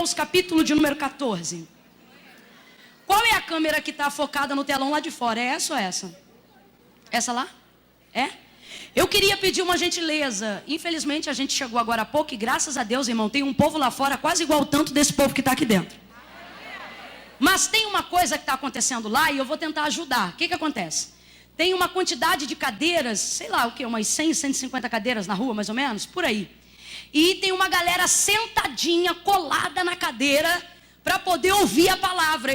Mateus capítulo de número 14. Qual é a câmera que está focada no telão lá de fora? É essa ou essa? Essa lá? É? Eu queria pedir uma gentileza. Infelizmente a gente chegou agora há pouco e graças a Deus, irmão, tem um povo lá fora quase igual o tanto desse povo que está aqui dentro. Mas tem uma coisa que está acontecendo lá e eu vou tentar ajudar. O que acontece? Tem uma quantidade de cadeiras, sei lá o que, umas 100, 150 cadeiras na rua mais ou menos, por aí. E tem uma galera sentadinha, colada na cadeira, para poder ouvir a palavra.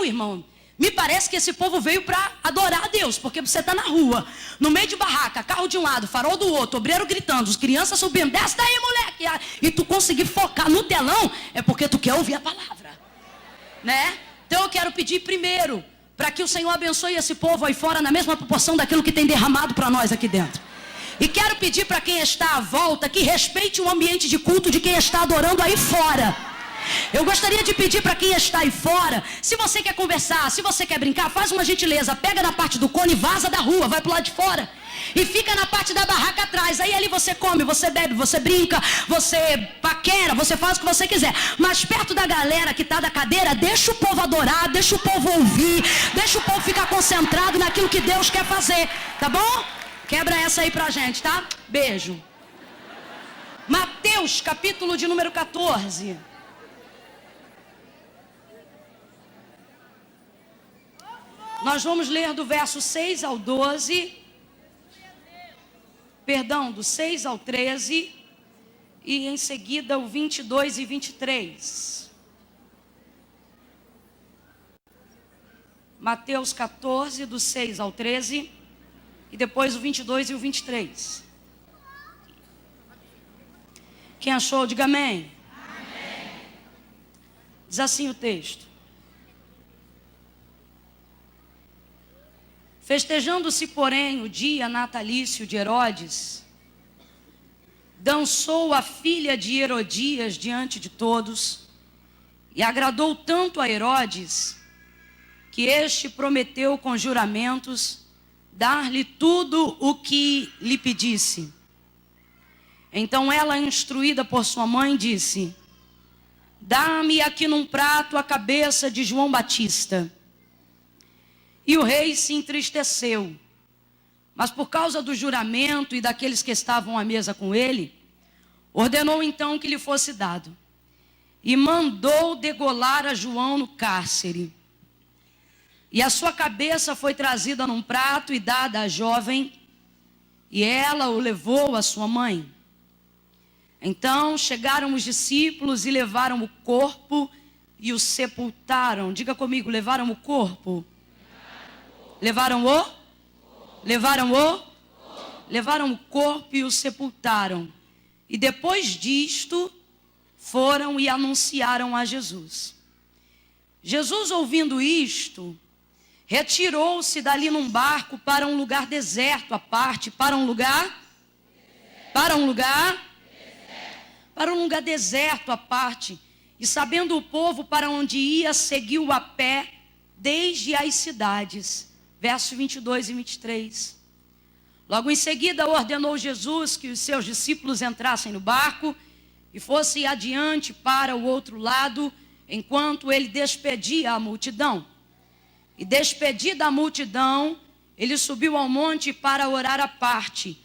Irmão, me parece que esse povo veio para adorar a Deus, porque você está na rua, no meio de barraca, carro de um lado, farol do outro, obreiro gritando, as crianças subindo, desce daí, moleque, e tu conseguir focar no telão, é porque tu quer ouvir a palavra, né? Então eu quero pedir primeiro, para que o Senhor abençoe esse povo aí fora, na mesma proporção daquilo que tem derramado para nós aqui dentro. E quero pedir para quem está à volta, que respeite o ambiente de culto de quem está adorando aí fora. Eu gostaria de pedir para quem está aí fora, se você quer conversar, se você quer brincar, faz uma gentileza, pega na parte do cone e vaza da rua, vai pro lado de fora. E fica na parte da barraca atrás, aí ali você come, você bebe, você brinca, você paquera, você faz o que você quiser. Mas perto da galera que está da cadeira, deixa o povo adorar, deixa o povo ouvir, deixa o povo ficar concentrado naquilo que Deus quer fazer, tá bom? Quebra essa aí pra gente, tá? Beijo. Mateus capítulo de número 14. Nós vamos ler do verso 6 ao 12, perdão, do 6 ao 13, e em seguida o 22 e 23. Mateus 14, do 6 ao 13, e depois o 22 e o 23. Quem achou, diga amém. Amém. Diz assim o texto. Festejando-se, porém, o dia natalício de Herodes, dançou a filha de Herodias diante de todos, e agradou tanto a Herodes, que este prometeu com juramentos dar-lhe tudo o que lhe pedisse. Então ela, instruída por sua mãe, disse: dá-me aqui num prato a cabeça de João Batista. E o rei se entristeceu, mas por causa do juramento e daqueles que estavam à mesa com ele, ordenou então que lhe fosse dado. E mandou degolar a João no cárcere. E a sua cabeça foi trazida num prato e dada à jovem, e ela o levou à sua mãe. Então chegaram os discípulos e levaram o corpo e o sepultaram. Diga comigo, levaram o corpo. Levaram o corpo e o sepultaram. E depois disto, foram e anunciaram a Jesus. Jesus, ouvindo isto, retirou-se dali num barco para um lugar deserto à parte, para um lugar deserto à parte. E sabendo o povo para onde ia, seguiu a pé desde as cidades. Versos 22 e 23. Logo em seguida ordenou Jesus que os seus discípulos entrassem no barco e fossem adiante para o outro lado, enquanto ele despedia a multidão. E despedida a multidão, ele subiu ao monte para orar à parte.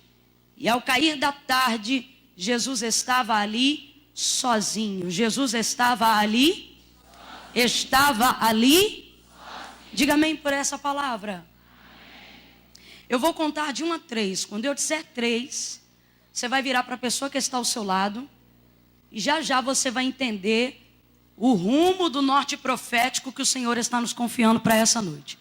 E ao cair da tarde, Jesus estava ali sozinho. Jesus estava ali? Estava ali? Diga amém por essa palavra. Eu vou contar de 1 a 3. Quando eu disser 3, você vai virar para a pessoa que está ao seu lado. E já já você vai entender o rumo do norte profético que o Senhor está nos confiando para essa noite.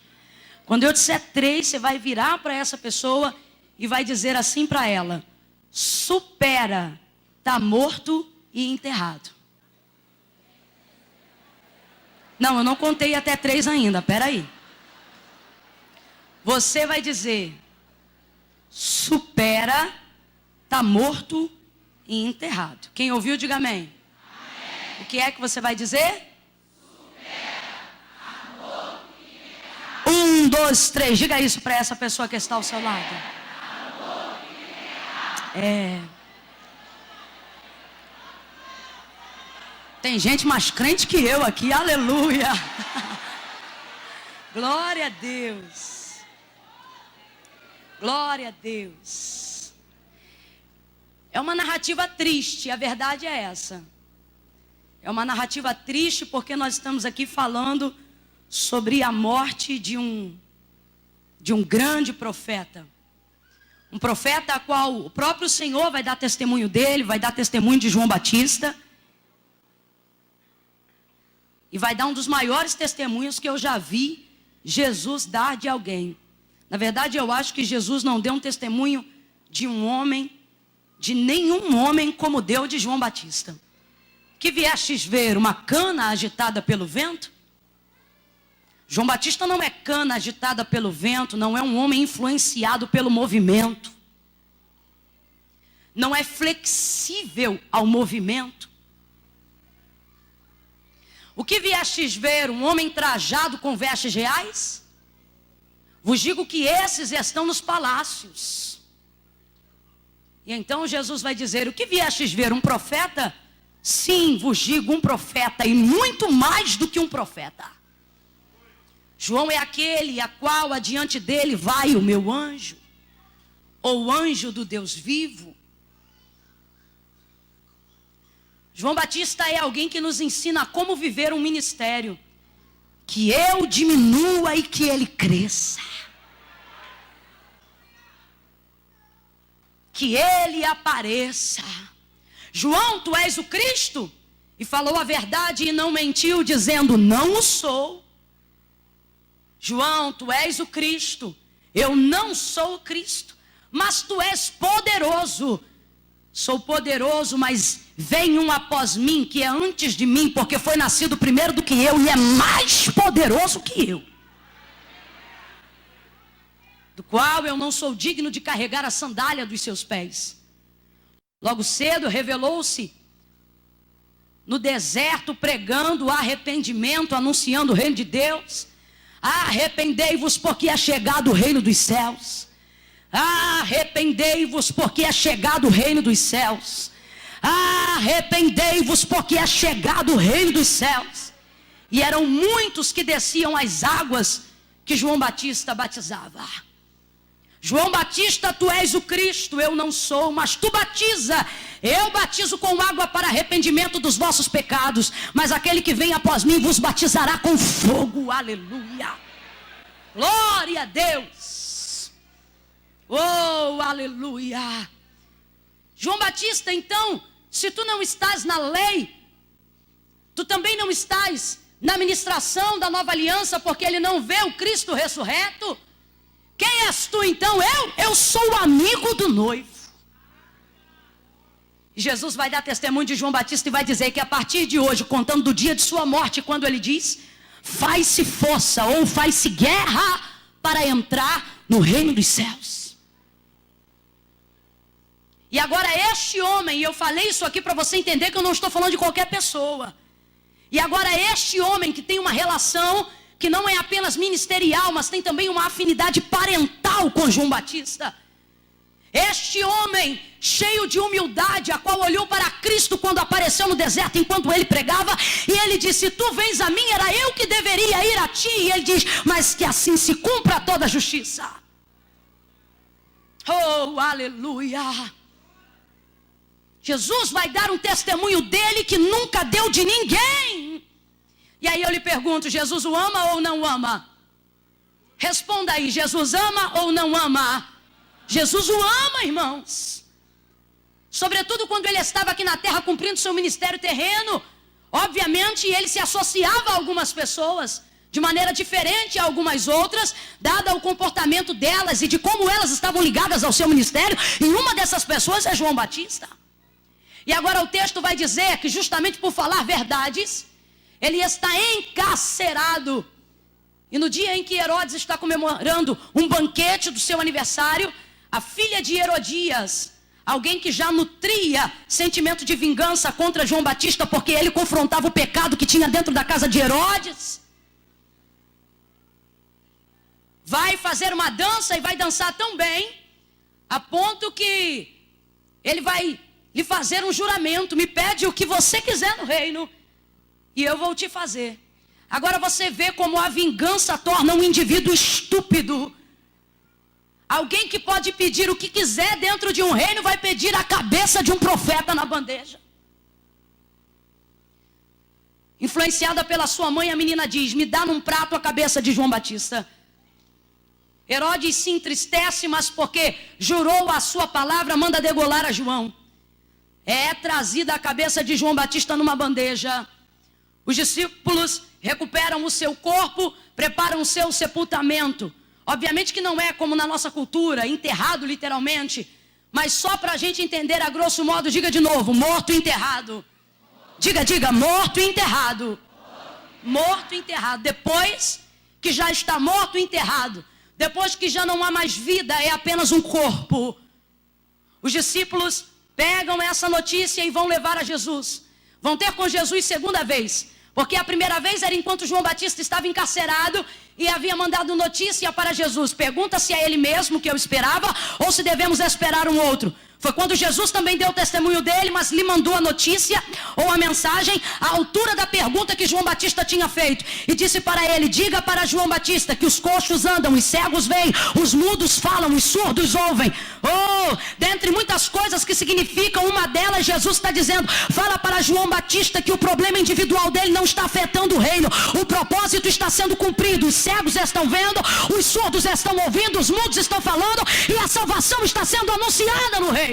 Quando eu disser 3, você vai virar para essa pessoa e vai dizer assim para ela: supera, está morto e enterrado. Não, eu não contei até 3 ainda, peraí. Você vai dizer: supera, está morto e enterrado. Quem ouviu, diga amém. Amém. O que é que você vai dizer? Supera, está morto e enterrado. 1, 2, 3, diga isso para essa pessoa que está ao seu lado. Está morto e enterrado. Tem gente mais crente que eu aqui, aleluia. Glória a Deus. Glória a Deus. É uma narrativa triste, a verdade é essa. É uma narrativa triste porque nós estamos aqui falando sobre a morte de um grande profeta. Um profeta a qual o próprio Senhor vai dar testemunho dele, vai dar testemunho de João Batista. E vai dar um dos maiores testemunhos que eu já vi Jesus dar de alguém. Na verdade, eu acho que Jesus não deu um testemunho de um homem, de nenhum homem como deu de João Batista. Que viestes ver uma cana agitada pelo vento? João Batista não é cana agitada pelo vento, não é um homem influenciado pelo movimento. Não é flexível ao movimento. O que viestes ver, um homem trajado com vestes reais? Vos digo que esses estão nos palácios. E então Jesus vai dizer, o que viestes ver, um profeta? Sim, vos digo, um profeta, e muito mais do que um profeta. João é aquele a qual adiante dele vai o meu anjo, ou o anjo do Deus vivo. João Batista é alguém que nos ensina como viver um ministério. Que eu diminua e que ele cresça. Que ele apareça. João, tu és o Cristo? E falou a verdade e não mentiu, dizendo, não o sou. João, tu és o Cristo. Eu não sou o Cristo, mas tu és poderoso. Sou poderoso, mas vem um após mim, que é antes de mim, porque foi nascido primeiro do que eu, e é mais poderoso que eu. Do qual eu não sou digno de carregar a sandália dos seus pés. Logo cedo revelou-se no deserto, pregando arrependimento, anunciando o reino de Deus. Arrependei-vos porque é chegado o reino dos céus. Arrependei-vos porque é chegado o reino dos céus. Arrependei-vos porque é chegado o reino dos céus. E eram muitos que desciam as águas que João Batista batizava. João Batista, tu és o Cristo, eu não sou, mas tu batiza. Eu batizo com água para arrependimento dos vossos pecados, mas aquele que vem após mim vos batizará com fogo. Aleluia. Glória a Deus. Oh, aleluia. João Batista, então, se tu não estás na lei, tu também não estás na ministração da nova aliança, porque ele não vê o Cristo ressurreto. Quem és tu então? Eu sou o amigo do noivo. Jesus vai dar testemunho de João Batista e vai dizer que a partir de hoje, contando do dia de sua morte, quando ele diz, faz-se força ou faz-se guerra para entrar no reino dos céus. E agora este homem, e eu falei isso aqui para você entender que eu não estou falando de qualquer pessoa. E agora este homem que tem uma relação que não é apenas ministerial, mas tem também uma afinidade parental com João Batista. Este homem, cheio de humildade, a qual olhou para Cristo quando apareceu no deserto, enquanto ele pregava, e ele disse, tu vens a mim, era eu que deveria ir a ti. E ele diz, mas que assim se cumpra toda a justiça. Oh, aleluia. Jesus vai dar um testemunho dele que nunca deu de ninguém. E aí eu lhe pergunto, Jesus o ama ou não ama? Responda aí, Jesus ama ou não ama? Jesus o ama, irmãos. Sobretudo quando ele estava aqui na terra cumprindo seu ministério terreno. Obviamente ele se associava a algumas pessoas de maneira diferente a algumas outras, dada o comportamento delas e de como elas estavam ligadas ao seu ministério. E uma dessas pessoas é João Batista. E agora o texto vai dizer que justamente por falar verdades, ele está encarcerado. E no dia em que Herodes está comemorando um banquete do seu aniversário, a filha de Herodias, alguém que já nutria sentimento de vingança contra João Batista, porque ele confrontava o pecado que tinha dentro da casa de Herodes, vai fazer uma dança e vai dançar tão bem, a ponto que ele vai lhe fazer um juramento, me pede o que você quiser no reino, e eu vou te fazer. Agora você vê como a vingança torna um indivíduo estúpido. Alguém que pode pedir o que quiser dentro de um reino vai pedir a cabeça de um profeta na bandeja. Influenciada pela sua mãe, a menina diz: me dá num prato a cabeça de João Batista. Herodes se entristece, mas porque jurou a sua palavra, manda degolar a João. É trazida a cabeça de João Batista numa bandeja. Os discípulos recuperam o seu corpo, preparam o seu sepultamento. Obviamente que não é como na nossa cultura, enterrado literalmente, mas só para a gente entender a grosso modo, diga de novo: morto e enterrado. Diga, morto e enterrado. Morto e enterrado. Depois que já está morto e enterrado, depois que já não há mais vida, é apenas um corpo. Os discípulos pegam essa notícia e vão levar a Jesus. Vão ter com Jesus segunda vez. Porque a primeira vez era enquanto João Batista estava encarcerado e havia mandado notícia para Jesus. Pergunta se é ele mesmo que eu esperava ou se devemos esperar um outro. Foi quando Jesus também deu o testemunho dele, mas lhe mandou a notícia ou a mensagem à altura da pergunta que João Batista tinha feito. E disse para ele: diga para João Batista que os coxos andam, os cegos veem, os mudos falam, os surdos ouvem. Oh, dentre muitas coisas que significam, uma delas Jesus está dizendo: fala para João Batista que o problema individual dele não está afetando o reino. O propósito está sendo cumprido. Os cegos estão vendo, os surdos estão ouvindo, os mudos estão falando e a salvação está sendo anunciada no reino.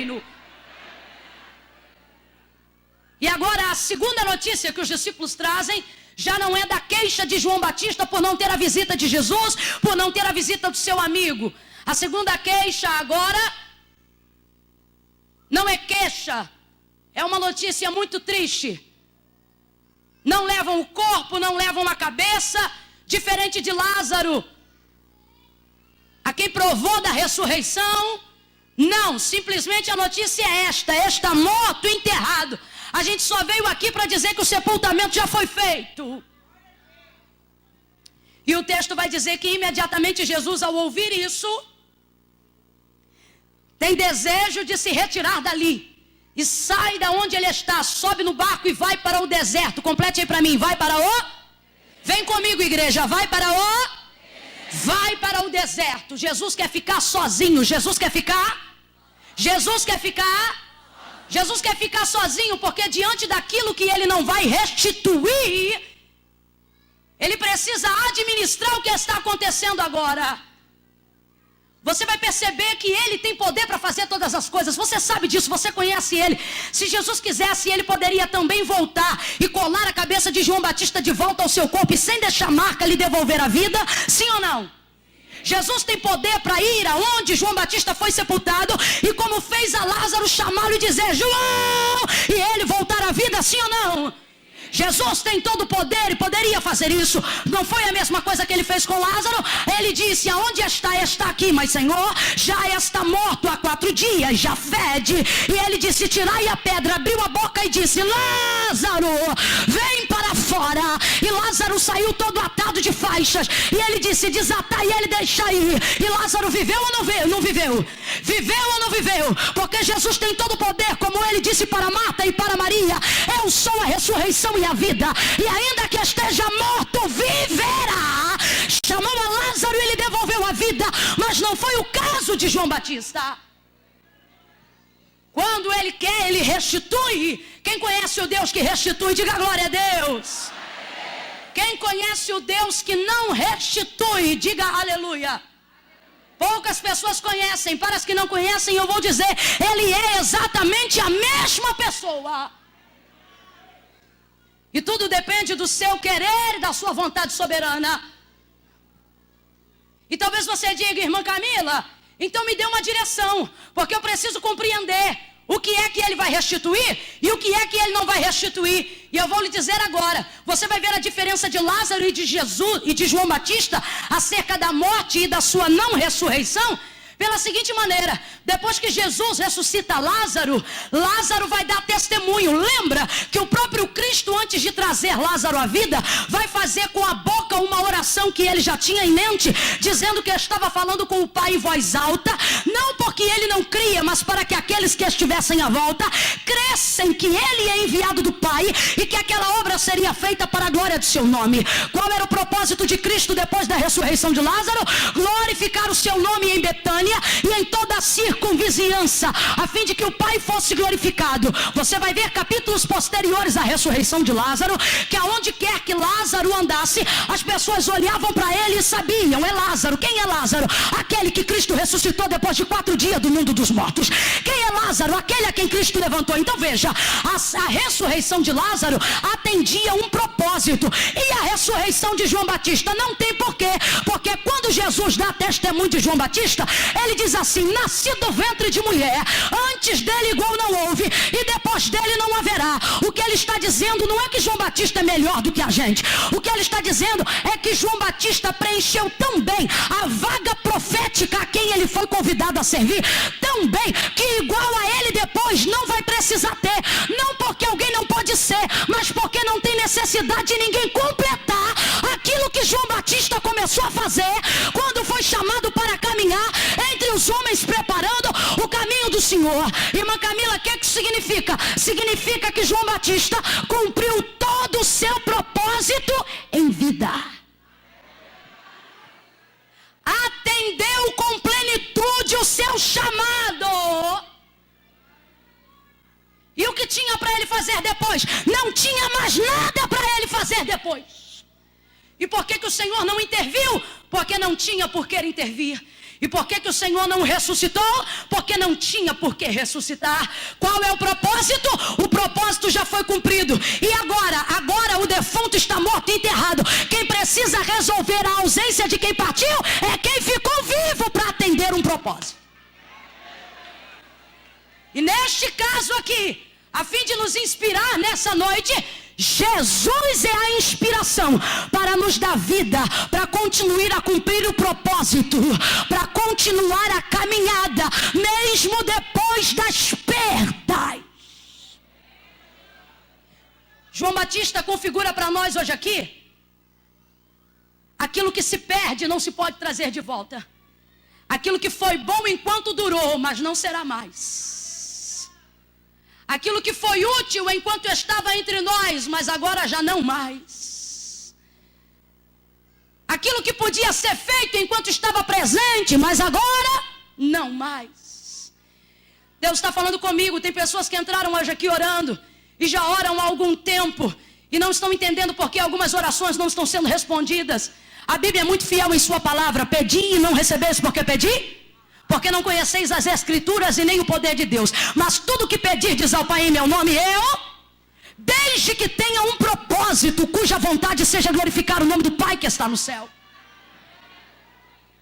E agora a segunda notícia que os discípulos trazem já não é da queixa de João Batista por não ter a visita de Jesus, por não ter a visita do seu amigo. A segunda queixa agora não é queixa, é uma notícia muito triste. Não levam o corpo, não levam a cabeça, diferente de Lázaro, a quem provou da ressurreição. Não, simplesmente a notícia é esta: está morto e enterrado. A gente só veio aqui para dizer que o sepultamento já foi feito. E o texto vai dizer que imediatamente Jesus, ao ouvir isso, tem desejo de se retirar dali. E sai da onde ele está, sobe no barco e vai para o deserto. Complete aí para mim: vai para o... Vem comigo, igreja, vai para o... Vai para o deserto. Jesus quer ficar sozinho. Jesus quer ficar sozinho, porque diante daquilo que ele não vai restituir, ele precisa administrar o que está acontecendo agora. Você vai perceber que ele tem poder para fazer todas as coisas. Você sabe disso, você conhece ele. Se Jesus quisesse, ele poderia também voltar e colar a cabeça de João Batista de volta ao seu corpo e sem deixar marca lhe devolver a vida. Sim ou não? Jesus tem poder para ir aonde João Batista foi sepultado e, como fez a Lázaro, chamá-lo e dizer: João, e ele voltar à vida, sim ou não? Jesus tem todo o poder e poderia fazer isso. Não foi a mesma coisa que ele fez com Lázaro? Ele disse: aonde está? Está aqui, mas Senhor, já está morto há 4 dias, já fede. E ele disse: tirai a pedra. Abriu a boca e disse: Lázaro, vem para fora. E Lázaro saiu todo atado de faixas. E ele disse: desatai e ele deixa ir. E Lázaro viveu ou não viveu? Não viveu. Viveu ou não viveu? Porque Jesus tem todo o poder, como ele disse para Marta e para Maria: eu sou a ressurreição e a vida, e ainda que esteja morto, viverá. Chamou a Lázaro e ele devolveu a vida, mas não foi o caso de João Batista. Quando ele quer, ele restitui. Quem conhece o Deus que restitui, diga glória a Deus. Quem conhece o Deus que não restitui, diga aleluia. Poucas pessoas conhecem. Para as que não conhecem, eu vou dizer: ele é exatamente a mesma pessoa. E tudo depende do seu querer e da sua vontade soberana. E talvez você diga: irmã Camila, então me dê uma direção, porque eu preciso compreender o que é que ele vai restituir e o que é que ele não vai restituir. E eu vou lhe dizer agora: você vai ver a diferença de Lázaro e de Jesus e de João Batista acerca da morte e da sua não ressurreição Pela seguinte maneira, depois que Jesus ressuscita Lázaro, Lázaro vai dar testemunho. Lembra que o próprio Cristo, antes de trazer Lázaro à vida, vai fazer com a boca uma oração que ele já tinha em mente, dizendo que estava falando com o Pai em voz alta, não porque ele não cria, mas para que aqueles que estivessem à volta crescem que ele é enviado do Pai e que aquela obra seria feita para a glória do seu nome. Qual era o propósito de Cristo depois da ressurreição de Lázaro? Glorificar o seu nome em Betânia e em toda a circunvizinhança, a fim de que o Pai fosse glorificado. Você vai ver capítulos posteriores à ressurreição de Lázaro, que aonde quer que Lázaro andasse, as pessoas olhavam para ele e sabiam: é Lázaro. Quem é Lázaro? Aquele que Cristo ressuscitou depois de 4 dias do mundo dos mortos. Quem é Lázaro? Aquele a quem Cristo levantou. Então veja, a ressurreição de Lázaro atendia um propósito, e a ressurreição de João Batista não tem porquê, porque quando Jesus dá testemunho de João Batista, ele diz assim: nasci do ventre de mulher, antes dele igual não houve, e depois dele não haverá. O que ele está dizendo não é que João Batista é melhor do que a gente. O que ele está dizendo é que João Batista preencheu tão bem a vaga profética a quem ele foi convidado a servir, tão bem que igual a ele depois não vai precisar ter. Não porque alguém não pode ser, mas porque não tem necessidade de ninguém completar aquilo que João Batista começou a fazer quando foi chamado para caminhar entre os homens, preparando o caminho do Senhor. Irmã Camila, o que significa? Significa que João Batista cumpriu todo o seu propósito em vida. Atendeu com plenitude o seu chamado. E o que tinha para ele fazer depois? Não tinha mais nada para ele fazer depois. E por que o Senhor não interviu? Porque não tinha por que intervir. E por que o Senhor não ressuscitou? Porque não tinha por que ressuscitar. Qual é o propósito? O propósito já foi cumprido. E agora o defunto está morto e enterrado. Quem precisa resolver a ausência de quem partiu é quem ficou vivo para atender um propósito. E neste caso aqui, a fim de nos inspirar nessa noite, Jesus é a inspiração para nos dar vida, para continuar a cumprir o propósito, para continuar a caminhada, mesmo depois das perdas. João Batista configura para nós hoje aqui aquilo que se perde não se pode trazer de volta. Aquilo que foi bom enquanto durou, mas não será mais. Aquilo que foi útil enquanto estava entre nós, mas agora já não mais. Aquilo que podia ser feito enquanto estava presente, mas agora não mais. Deus está falando comigo. Tem pessoas que entraram hoje aqui orando e já oram há algum tempo e não estão entendendo porque algumas orações não estão sendo respondidas. A Bíblia é muito fiel em sua palavra. Pedi e não recebeis porque pedi? Porque não conheceis as Escrituras e nem o poder de Deus. Mas tudo que pedirdes ao Pai em meu nome, desde que tenha um propósito, cuja vontade seja glorificar o nome do Pai que está no céu.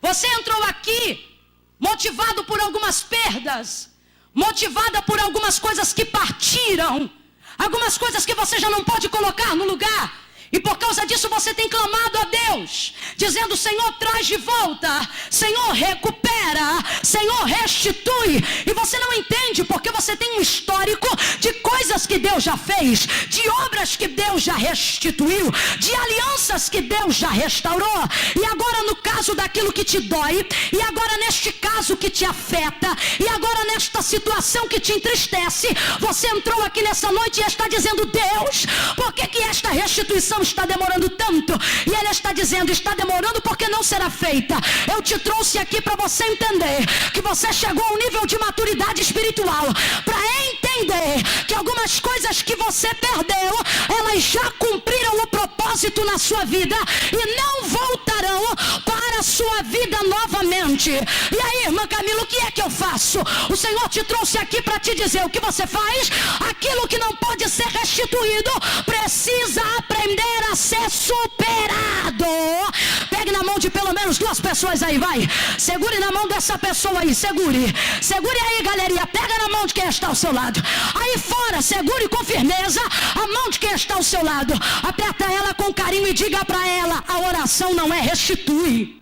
Você entrou aqui motivado por algumas perdas, motivada por algumas coisas que partiram, algumas coisas que você já não pode colocar no lugar. E por causa disso você tem clamado a Deus, dizendo: Senhor, traz de volta, Senhor, recupera, Senhor, restitui. E você não entende porque você tem um histórico de coisas que Deus já fez, de obras que Deus já restituiu, de alianças que Deus já restaurou. E agora no caso daquilo que te dói, e agora neste caso que te afeta, e agora nesta situação que te entristece, você entrou aqui nessa noite e está dizendo: Deus, por que esta restituição está demorando tanto? E ele está dizendo: está demorando porque não será feita. Eu te trouxe aqui para você entender que você chegou a um nível de maturidade espiritual para entender que algumas coisas que você perdeu, elas já cumpriram o propósito na sua vida e não voltarão para a sua vida novamente. E aí, irmã Camila, o que é que eu faço? O Senhor te trouxe aqui para te dizer o que você faz. Aquilo que não pode ser restituído precisa aprender a ser superado. Pegue na mão de pelo menos 2 pessoas aí, vai. Segure na mão dessa pessoa aí, segure aí, galerinha. Pega na mão de quem está ao seu lado. Aí fora, segure com firmeza a mão de quem está ao seu lado. Aperta ela com carinho e diga para ela: a oração não é restitui.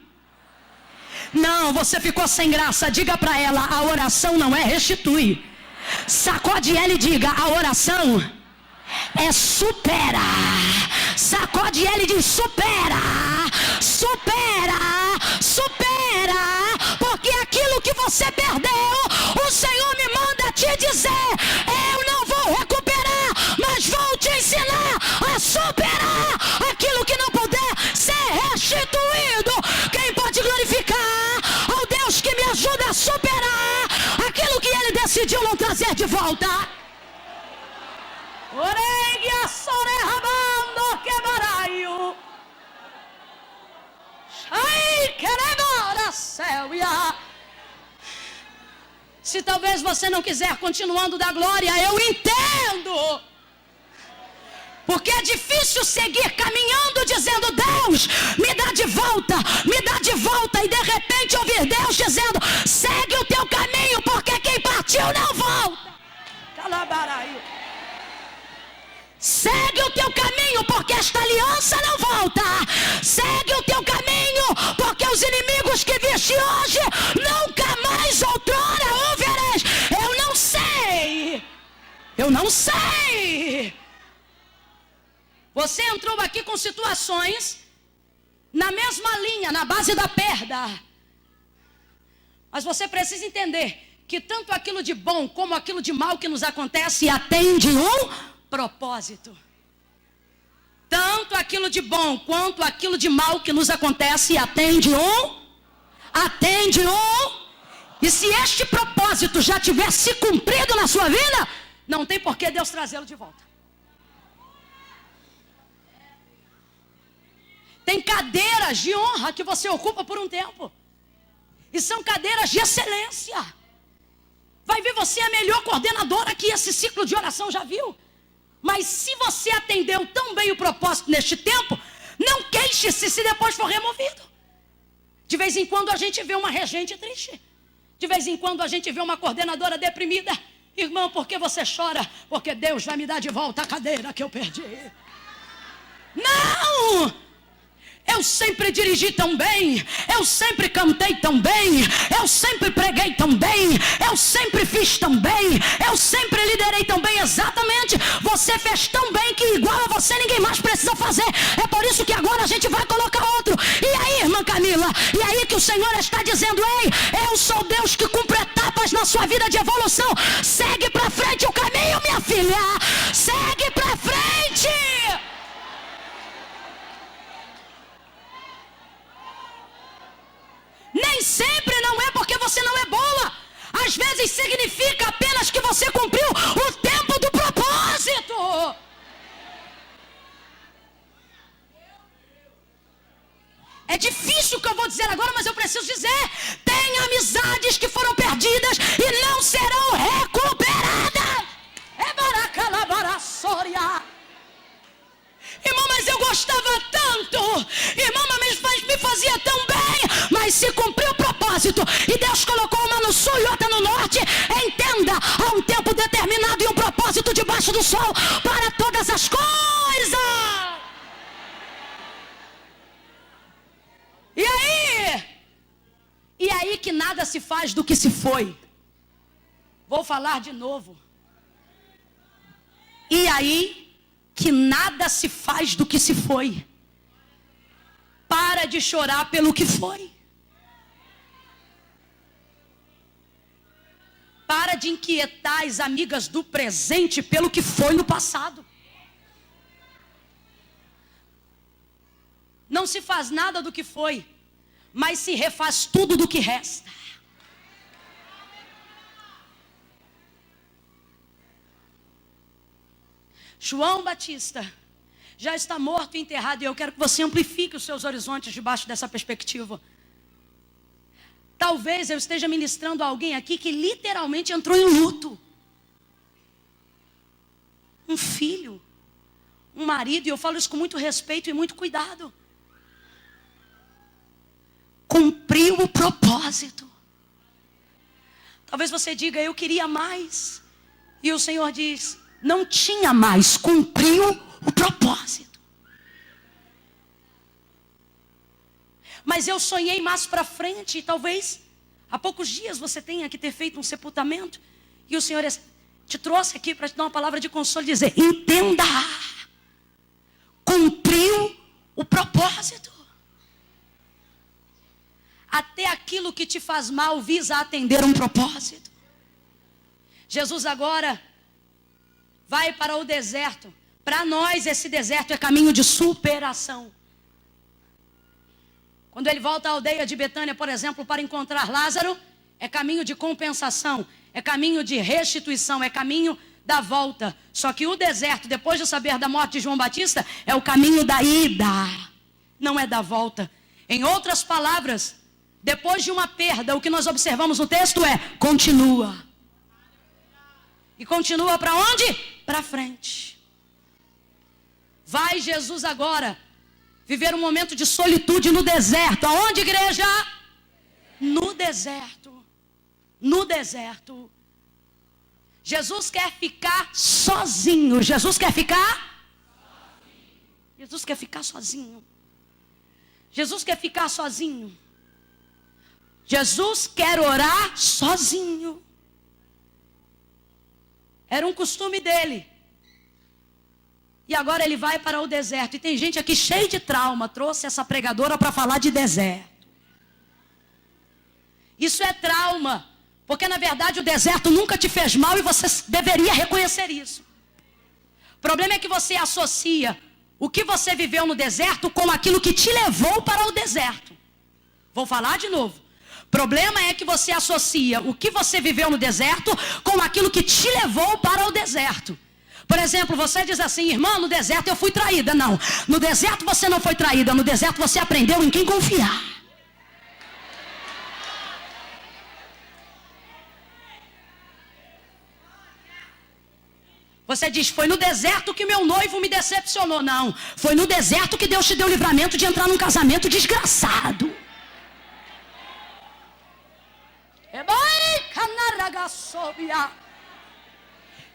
Não, você ficou sem graça. Diga para ela, a oração não é restituir. Sacode ela e diga, a oração é supera. Sacode ela e diz, supera, supera, supera. Porque aquilo que você perdeu, o Senhor me manda te dizer, eu não vou recuperar, mas vou te ensinar a superar aquilo que não puder ser restituído. Quem pode glorificar ao Deus que me ajuda a superar aquilo que Ele decidiu não trazer de volta? Oreia sorerrabando quebaraio. Ai, querebora céuia. Se talvez você não quiser continuando da glória, eu entendo. Porque é difícil seguir caminhando dizendo, Deus, me dá de volta, me dá de volta. E de repente ouvir Deus dizendo, segue o teu caminho, porque quem partiu não volta. Calabaraio. Segue o teu caminho, porque esta aliança não volta. Segue o teu caminho, porque os inimigos que viste hoje, nunca mais outrora o vereis. Eu não sei. Eu não sei. Você entrou aqui com situações na mesma linha, na base da perda. Mas você precisa entender que tanto aquilo de bom como aquilo de mal que nos acontece atende um propósito. Tanto aquilo de bom quanto aquilo de mal que nos acontece atende um. E se este propósito já tivesse cumprido na sua vida, não tem por que Deus trazê-lo de volta. Tem cadeiras de honra que você ocupa por um tempo. E são cadeiras de excelência. Vai ver, você é a melhor coordenadora que esse ciclo de oração já viu. Mas se você atendeu tão bem o propósito neste tempo, não queixe-se se depois for removido. De vez em quando a gente vê uma regente triste. De vez em quando a gente vê uma coordenadora deprimida. Irmão, por que você chora? Porque Deus vai me dar de volta a cadeira que eu perdi. Não! Eu sempre dirigi tão bem, eu sempre cantei tão bem, eu sempre preguei tão bem, eu sempre fiz tão bem, eu sempre liderei tão bem. Exatamente, você fez tão bem que igual a você ninguém mais precisa fazer. É por isso que agora a gente vai colocar outro. E aí, irmã Camila, e aí que o Senhor está dizendo, ei, eu sou Deus que cumpre etapas na sua vida de evolução. Segue pra frente o caminho, minha filha, segue pra frente. Nem sempre não é porque você não é boa. Às vezes significa apenas que você cumpriu o tempo do propósito. É difícil o que eu vou dizer agora, mas eu preciso dizer. Tem amizades que foram perdidas e não serão recuperadas. É baracalabarassoria. Irmão, mas eu gostava tanto. Irmão, mas me fazia tão bem. Mas se cumpriu o propósito e Deus colocou uma no sul e outra no norte, entenda, há um tempo determinado e um propósito debaixo do sol para todas as coisas. E aí que nada se faz do que se foi. Vou falar de novo. E aí que nada se faz do que se foi. Para de chorar pelo que foi. Para de inquietar as amigas do presente pelo que foi no passado. Não se faz nada do que foi, mas se refaz tudo do que resta. João Batista já está morto e enterrado, e eu quero que você amplifique os seus horizontes debaixo dessa perspectiva. Talvez eu esteja ministrando a alguém aqui que literalmente entrou em luto. Um filho, um marido, e eu falo isso com muito respeito e muito cuidado. Cumpriu o propósito. Talvez você diga, eu queria mais. E o Senhor diz, não tinha mais, cumpriu o propósito. mas eu sonhei mais para frente, e talvez há poucos dias você tenha que ter feito um sepultamento, e o Senhor te trouxe aqui para te dar uma palavra de consolo e dizer: entenda, cumpriu o propósito. Até aquilo que te faz mal visa atender um propósito. Jesus agora vai para o deserto. Para nós esse deserto é caminho de superação. Quando ele volta à aldeia de Betânia, por exemplo, para encontrar Lázaro, é caminho de compensação, é caminho de restituição, é caminho da volta. Só que o deserto, depois de saber da morte de João Batista, é o caminho da ida, não é da volta. Em outras palavras, depois de uma perda, o que nós observamos no texto é: continua. E continua para onde? Para frente. Vai Jesus agora viver um momento de solitude no deserto. Aonde, igreja? No deserto. No deserto. Jesus quer ficar sozinho. Jesus quer ficar? Jesus quer ficar sozinho. Jesus quer ficar sozinho. Jesus quer orar sozinho. Era um costume dele. E agora ele vai para o deserto. E tem gente aqui cheia de trauma. Trouxe essa pregadora para falar de deserto. Isso é trauma. Porque na verdade o deserto nunca te fez mal e você deveria reconhecer isso. O problema é que você associa o que você viveu no deserto com aquilo que te levou para o deserto. Vou falar de novo. O problema é que você associa o que você viveu no deserto com aquilo que te levou para o deserto. Por exemplo, você diz assim: irmã, no deserto eu fui traída. Não, no deserto você não foi traída. No deserto você aprendeu em quem confiar. Você diz: foi no deserto que meu noivo me decepcionou. Não, foi no deserto que Deus te deu o livramento de entrar num casamento desgraçado.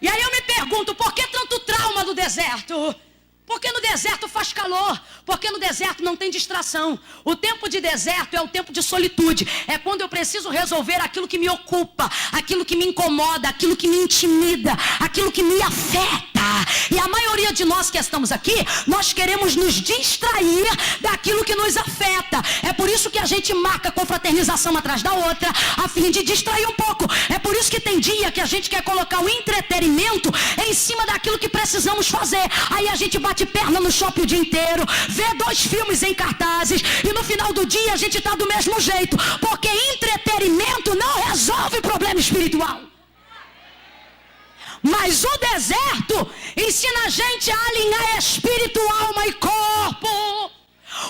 E aí eu me pergunto: por que tanto trauma no deserto? Porque no deserto faz calor, porque no deserto não tem distração. O tempo de deserto é o tempo de solitude. É quando eu preciso resolver aquilo que me ocupa, aquilo que me incomoda, aquilo que me intimida, aquilo que me afeta. E a maioria de nós que estamos aqui, nós queremos nos distrair daquilo que nos afeta. É por isso que a gente marca confraternização atrás da outra, a fim de distrair um pouco. É por isso que tem dia que a gente quer colocar o entretenimento em cima daquilo que precisamos fazer. Aí a gente bate perna no shopping o dia inteiro, vê 2 filmes em cartazes e no final do dia a gente está do mesmo jeito, porque entretenimento não resolve problema espiritual. Mas o deserto ensina a gente a alinhar espírito, alma e corpo.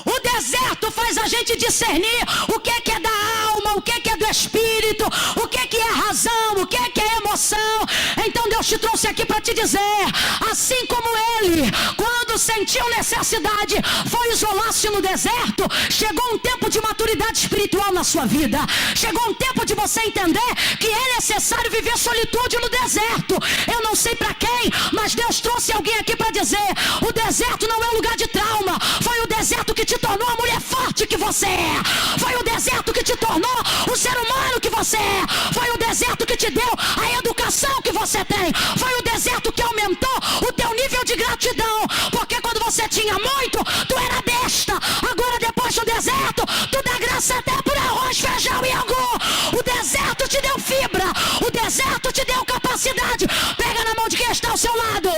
O deserto faz a gente discernir o que é da alma, o que é do espírito, o que é razão, o que é emoção. Então Deus te trouxe aqui para te dizer: assim como ele, quando sentiu necessidade, foi isolar-se no deserto, chegou um tempo de maturidade espiritual na sua vida. Chegou um tempo de você entender que é necessário viver solitude no deserto. Eu não sei para quem, mas Deus trouxe alguém aqui para dizer: o deserto não é um lugar de trauma. Foi o deserto que te tornou a mulher forte que você é. Foi o deserto que te tornou o ser humano que você é. Foi o deserto que te deu a educação que você tem. Foi o deserto que aumentou o teu nível de gratidão. Porque quando você tinha muito, tu era besta. Agora depois do deserto, tu dá graça até por arroz, feijão e angu. O deserto te deu fibra. O deserto te deu capacidade. Pega na mão de quem está ao seu lado.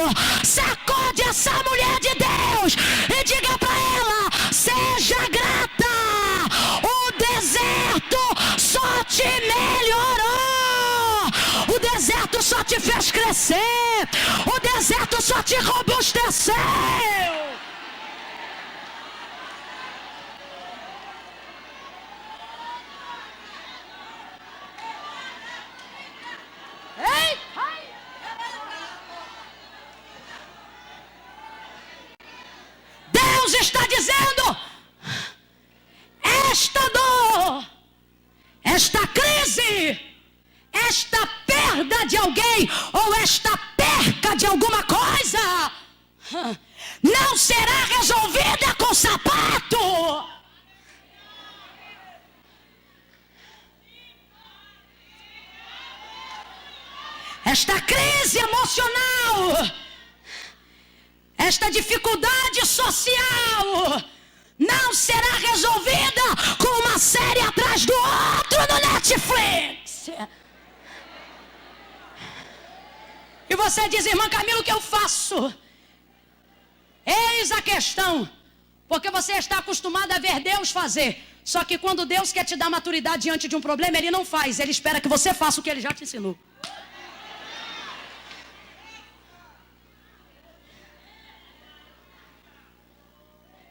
Sacode essa mulher de Deus e diga para ela: seja grata. O deserto só te melhorou. O deserto só te fez crescer. O deserto só te robusteceu. Deus está dizendo: esta dor, esta crise, esta perda de alguém ou esta perca de alguma coisa não será resolvida com sapato. esta crise emocional, esta dificuldade social não será resolvida com uma série atrás do outro no Netflix. E você diz, irmã Camila, o que eu faço? Eis a questão. Porque você está acostumado a ver Deus fazer. Só que quando Deus quer te dar maturidade diante de um problema, Ele não faz. Ele espera que você faça o que Ele já te ensinou.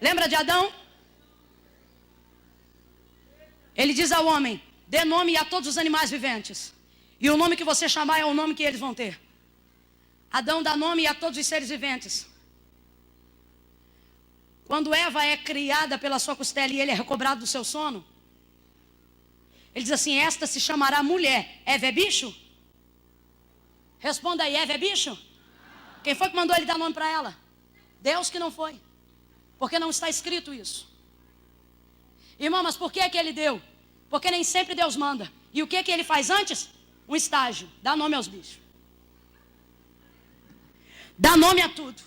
Lembra de Adão? Ele diz ao homem, dê nome a todos os animais viventes. E o nome que você chamar é o nome que eles vão ter. Adão dá nome a todos os seres viventes. Quando Eva é criada pela sua costela e ele é recobrado do seu sono, ele diz assim, esta se chamará mulher. Eva é bicho? Responda aí, Eva é bicho? Quem foi que mandou ele dar nome para ela? Deus que não foi. Porque não está escrito isso. Irmão, mas por que é que ele deu? Porque nem sempre Deus manda. E o que é que ele faz antes? Um estágio. Dá nome aos bichos. Dá nome a tudo.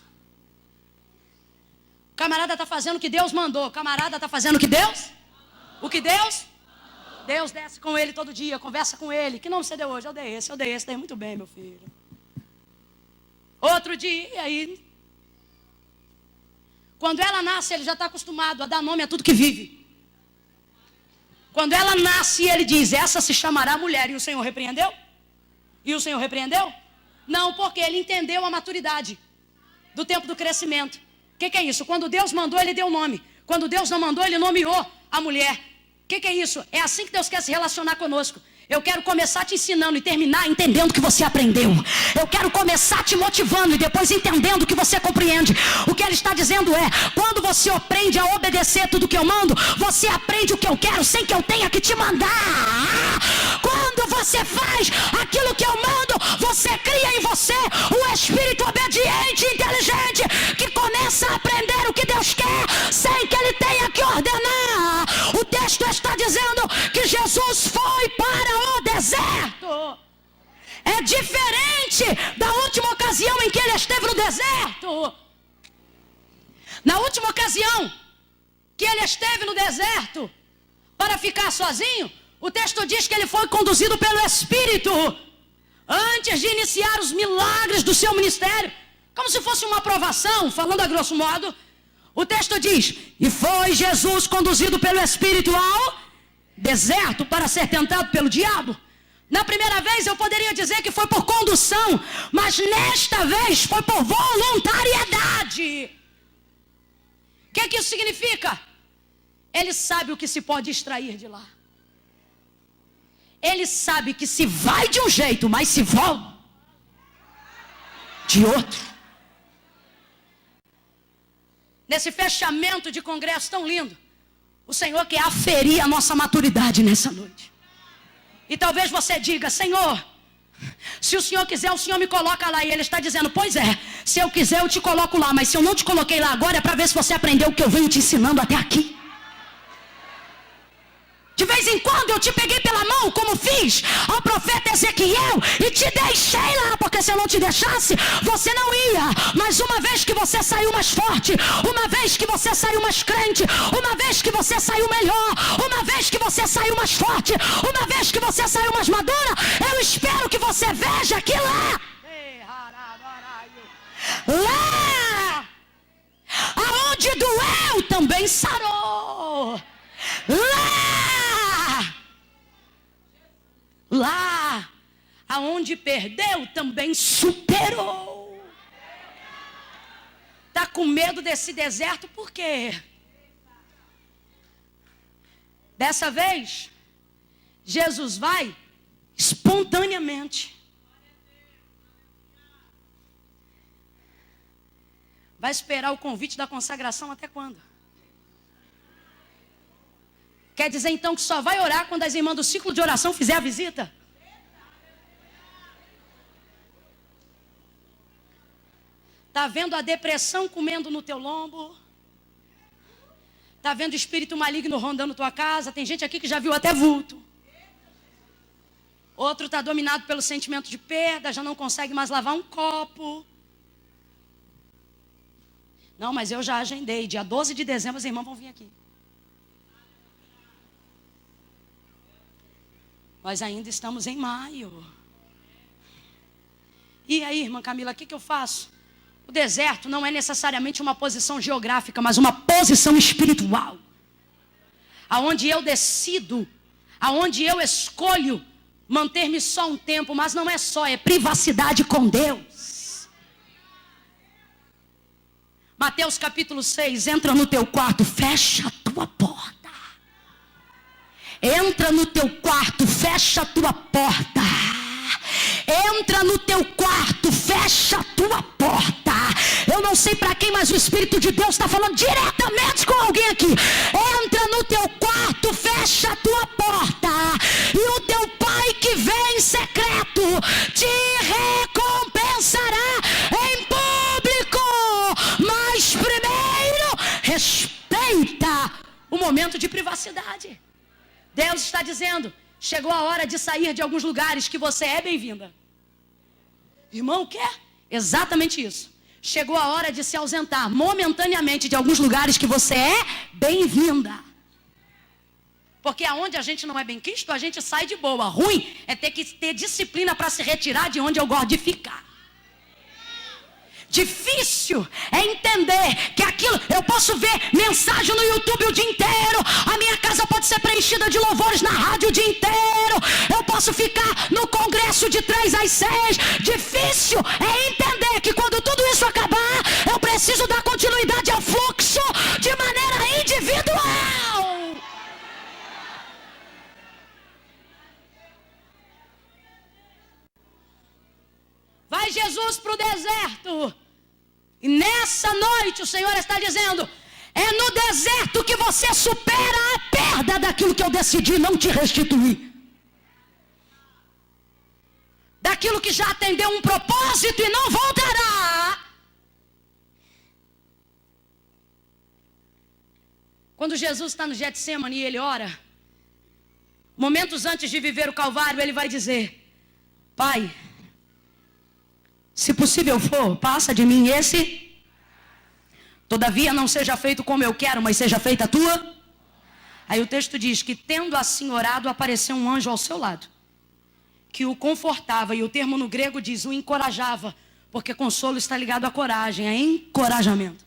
O camarada está fazendo o que Deus mandou. O camarada está fazendo o que Deus? O que Deus? Deus desce com ele todo dia, conversa com ele. Que nome você deu hoje? Eu dei esse, dei muito bem, meu filho. Outro dia, aí... Quando ela nasce, ele já está acostumado a dar nome a tudo que vive. Quando ela nasce, ele diz, essa se chamará mulher. E o Senhor repreendeu? E o Senhor repreendeu? Não, porque ele entendeu a maturidade do tempo do crescimento. O que é isso? Quando Deus mandou, ele deu nome. Quando Deus não mandou, ele nomeou a mulher. O que é isso? É assim que Deus quer se relacionar conosco. Eu quero começar te ensinando e terminar entendendo o que você aprendeu. Eu quero começar te motivando e depois entendendo o que você compreende. O que ele está dizendo é, quando você aprende a obedecer tudo que eu mando, você aprende o que eu quero sem que eu tenha que te mandar. Quando você faz aquilo que eu mando, você cria em você um espírito obediente e inteligente que começa a aprender o que Deus quer sem que ele tenha que ordenar. O texto está dizendo que Jesus foi para o deserto. É diferente da última ocasião em que ele esteve no deserto. Na última ocasião que ele esteve no deserto para ficar sozinho, o texto diz que ele foi conduzido pelo Espírito antes de iniciar os milagres do seu ministério, como se fosse uma aprovação, falando a grosso modo. O texto diz, e foi Jesus conduzido pelo Espírito ao deserto para ser tentado pelo diabo. Na primeira vez eu poderia dizer que foi por condução, mas nesta vez foi por voluntariedade. O que isso significa? Ele sabe o que se pode extrair de lá. Ele sabe que se vai de um jeito, mas se volta de outro. Nesse fechamento de congresso tão lindo, o Senhor quer aferir a nossa maturidade nessa noite. E talvez você diga, Senhor, se o Senhor quiser, o Senhor me coloca lá. E Ele está dizendo, pois é, se eu quiser eu te coloco lá. Mas se eu não te coloquei lá agora, é para ver se você aprendeu o que eu venho te ensinando até aqui. De vez em quando eu te peguei pela mão, como fiz ao profeta Ezequiel, e te deixei lá, porque se eu não te deixasse, você não ia. Mas uma vez que você saiu mais forte, uma vez que você saiu mais crente, uma vez que você saiu melhor, uma vez que você saiu mais forte, uma vez que você saiu mais madura, eu espero que você veja que lá, aonde doeu também sarou. Lá, aonde perdeu, também superou. Está com medo desse deserto por quê? Dessa vez, Jesus vai espontaneamente. Vai esperar o convite da consagração até quando? Quer dizer então que só vai orar quando as irmãs do ciclo de oração fizer a visita? Está vendo a depressão comendo no teu lombo? Está vendo o espírito maligno rondando tua casa? Tem gente aqui que já viu até vulto. Outro está dominado pelo sentimento de perda, já não consegue mais lavar um copo. Não, mas eu já agendei, dia 12 de dezembro as irmãs vão vir aqui. Nós ainda estamos em maio. E aí, irmã Camila, o que eu faço? O deserto não é necessariamente uma posição geográfica, mas uma posição espiritual. Aonde eu decido, aonde eu escolho manter-me só um tempo, mas não é só, é privacidade com Deus. Mateus capítulo 6, entra no teu quarto, fecha a tua porta. Entra no teu quarto, fecha a tua porta. Entra no teu quarto, fecha a tua porta. Eu não sei para quem, mas o Espírito de Deus está falando diretamente com alguém aqui. Entra no teu quarto, fecha a tua porta. E o teu Pai que vem em secreto te recompensará em público. Mas primeiro, respeita o momento de privacidade. Deus está dizendo, chegou a hora de sair de alguns lugares que você é bem-vinda. Irmão, quer? Exatamente isso. Chegou a hora de se ausentar momentaneamente de alguns lugares que você é bem-vinda. Porque aonde a gente não é bem-quisto, a gente sai de boa. Ruim é ter que ter disciplina para se retirar de onde eu gosto de ficar. Difícil é entender que aquilo, eu posso ver mensagem no YouTube o dia inteiro, a minha casa pode ser preenchida de louvores na rádio o dia inteiro, eu posso ficar no congresso de 3 às 6, difícil é entender que quando tudo isso acabar, eu preciso dar continuidade ao fluxo de maneira individual. Vai Jesus para o deserto. E nessa noite o Senhor está dizendo, é no deserto que você supera a perda daquilo que eu decidi não te restituir. Daquilo que já atendeu um propósito e não voltará. Quando Jesus está no Getsemane e ele ora, momentos antes de viver o Calvário, ele vai dizer, Pai, se possível for, passa de mim esse. Todavia não seja feito como eu quero, mas seja feita a tua. Aí o texto diz que tendo assim orado, apareceu um anjo ao seu lado, que o confortava, e o termo no grego diz o encorajava, porque consolo está ligado à coragem, a encorajamento.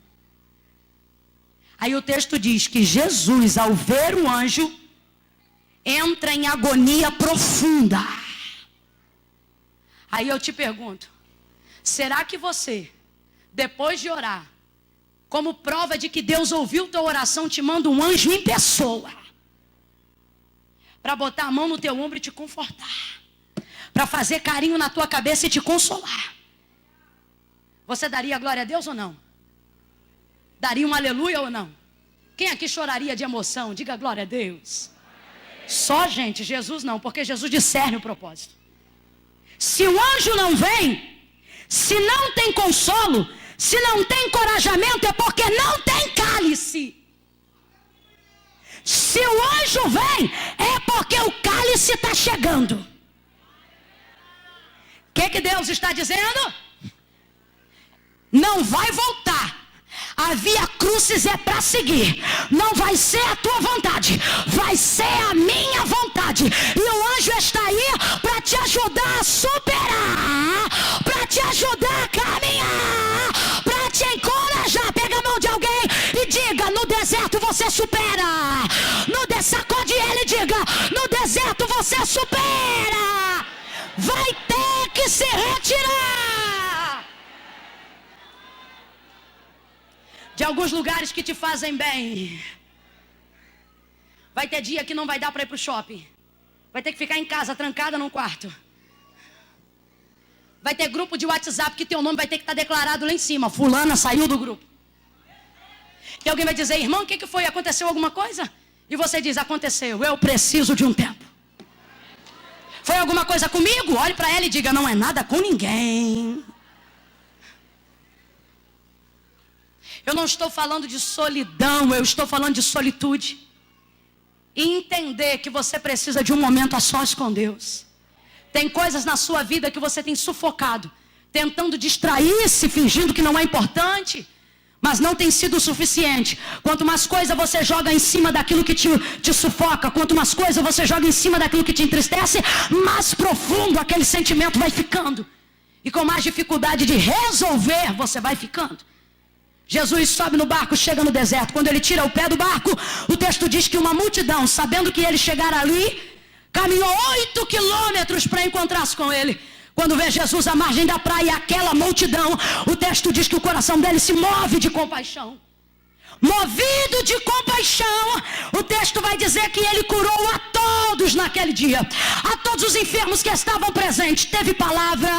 Aí o texto diz que Jesus, ao ver o anjo, entra em agonia profunda. Aí eu te pergunto, será que você, depois de orar, como prova de que Deus ouviu tua oração, te manda um anjo em pessoa, para botar a mão no teu ombro e te confortar, para fazer carinho na tua cabeça e te consolar? Você daria glória a Deus ou não? Daria um aleluia ou não? Quem aqui choraria de emoção? Diga glória a Deus. Só gente, Jesus não, porque Jesus discerne o propósito. Se o anjo não vem, se não tem consolo, se não tem encorajamento, é porque não tem cálice. Se o anjo vem, é porque o cálice está chegando. O que Deus está dizendo? Não vai voltar. A via crucis é para seguir. Não vai ser a tua vontade, vai ser a minha vontade. E o anjo está aí para te ajudar a superar, para te ajudar a caminhar, para te encorajar. Pega a mão de alguém e diga, no deserto você supera. Sacode ele e diga, no deserto você supera. Vai ter que se retirar de alguns lugares que te fazem bem. Vai ter dia que não vai dar para ir para o shopping. Vai ter que ficar em casa, trancada num quarto. Vai ter grupo de WhatsApp que teu nome vai ter que estar declarado lá em cima. Fulana saiu do grupo. E alguém vai dizer, irmão, o que foi? Aconteceu alguma coisa? E você diz, aconteceu, eu preciso de um tempo. Foi alguma coisa comigo? Olhe para ela e diga, não é nada com ninguém. Eu não estou falando de solidão, eu estou falando de solitude. E entender que você precisa de um momento a sós com Deus. Tem coisas na sua vida que você tem sufocado, tentando distrair-se, fingindo que não é importante, mas não tem sido o suficiente. Quanto mais coisa você joga em cima daquilo que te sufoca, quanto mais coisa você joga em cima daquilo que te entristece, mais profundo aquele sentimento vai ficando. E com mais dificuldade de resolver, você vai ficando. Jesus sobe no barco, chega no deserto. Quando ele tira o pé do barco, o texto diz que uma multidão, sabendo que ele chegara ali, caminhou 8 quilômetros para encontrar-se com ele. Quando vê Jesus à margem da praia, aquela multidão, o texto diz que o coração dele se move de compaixão. Movido de compaixão, o texto vai dizer que ele curou a todos naquele dia, a todos os enfermos que estavam presentes. Teve palavra,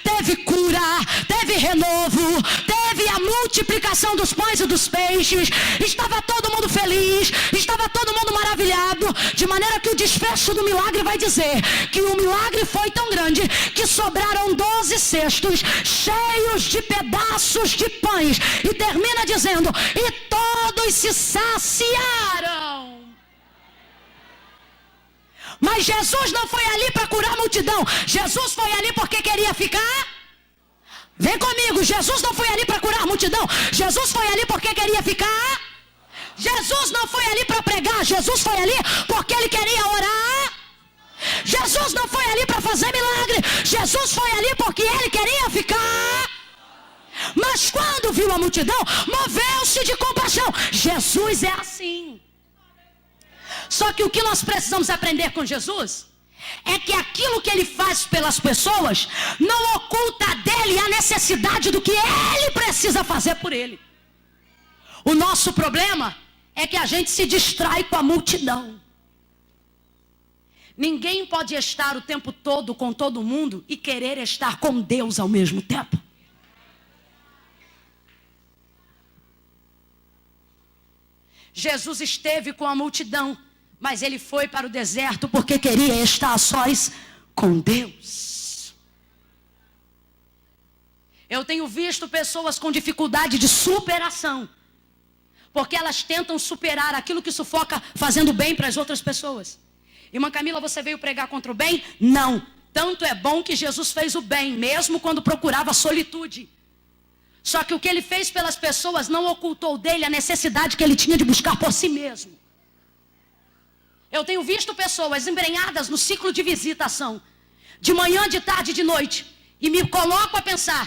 teve cura, teve renovo, teve a multiplicação dos pães e dos peixes. Estava todo mundo feliz, estava todo mundo maravilhado, de maneira que o desfecho do milagre vai dizer que o milagre foi tão grande que sobraram 12 cestos cheios de pedaços de pães, e termina dizendo: e todos se saciaram. Mas Jesus não foi ali para curar a multidão. Jesus foi ali porque queria ficar. Vem comigo, Jesus não foi ali para curar a multidão. Jesus foi ali porque queria ficar. Jesus não foi ali para pregar. Jesus foi ali porque ele queria orar. Jesus não foi ali para fazer milagre. Jesus foi ali porque ele queria ficar. Mas quando viu a multidão, moveu-se de compaixão. Jesus é assim. Só que o que nós precisamos aprender com Jesus é que aquilo que ele faz pelas pessoas não oculta dele a necessidade do que ele precisa fazer por ele. O nosso problema é que a gente se distrai com a multidão. Ninguém pode estar o tempo todo com todo mundo e querer estar com Deus ao mesmo tempo. Jesus esteve com a multidão, mas ele foi para o deserto porque queria estar a sós com Deus. Eu tenho visto pessoas com dificuldade de superação, porque elas tentam superar aquilo que sufoca fazendo bem para as outras pessoas. Irmã Camila, você veio pregar contra o bem? Não. Tanto é bom que Jesus fez o bem, mesmo quando procurava a solitude. Só que o que ele fez pelas pessoas não ocultou dele a necessidade que ele tinha de buscar por si mesmo. Eu tenho visto pessoas embrenhadas no ciclo de visitação, de manhã, de tarde, de noite, e me coloco a pensar: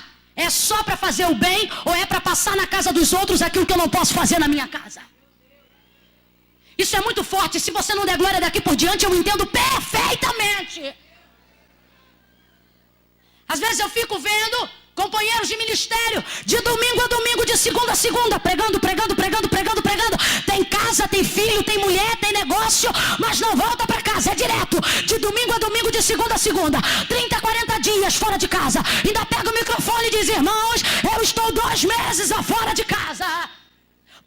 é só para fazer o bem ou é para passar na casa dos outros aquilo que eu não posso fazer na minha casa? Isso é muito forte. Se você não der glória daqui por diante, eu entendo perfeitamente. Às vezes eu fico vendo companheiros de ministério, de domingo a domingo, de segunda a segunda, pregando. Tem casa, tem filho, tem mulher, tem negócio, mas não volta para casa, é direto. De domingo a domingo, de segunda a segunda, 30, 40 dias fora de casa. Ainda pega o microfone e diz: irmãos, eu estou 2 meses fora de casa.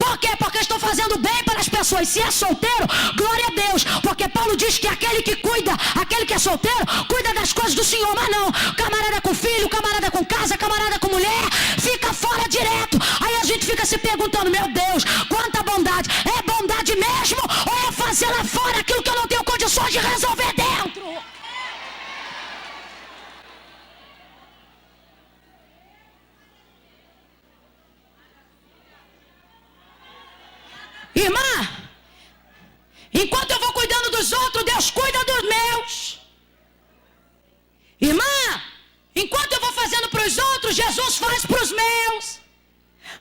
Por quê? Porque estou fazendo bem para as pessoas. Se é solteiro, glória a Deus. Porque Paulo diz que aquele que cuida, aquele que é solteiro, cuida das coisas do Senhor. Mas não, camarada com filho, camarada com casa, camarada com mulher, fica fora direto. Aí a gente fica se perguntando: meu Deus, quanta bondade. É bondade mesmo? Ou é fazer lá fora aquilo que eu não tenho condições de resolver dentro? Irmã, enquanto eu vou cuidando dos outros, Deus cuida dos meus. Irmã, enquanto eu vou fazendo para os outros, Jesus faz para os meus.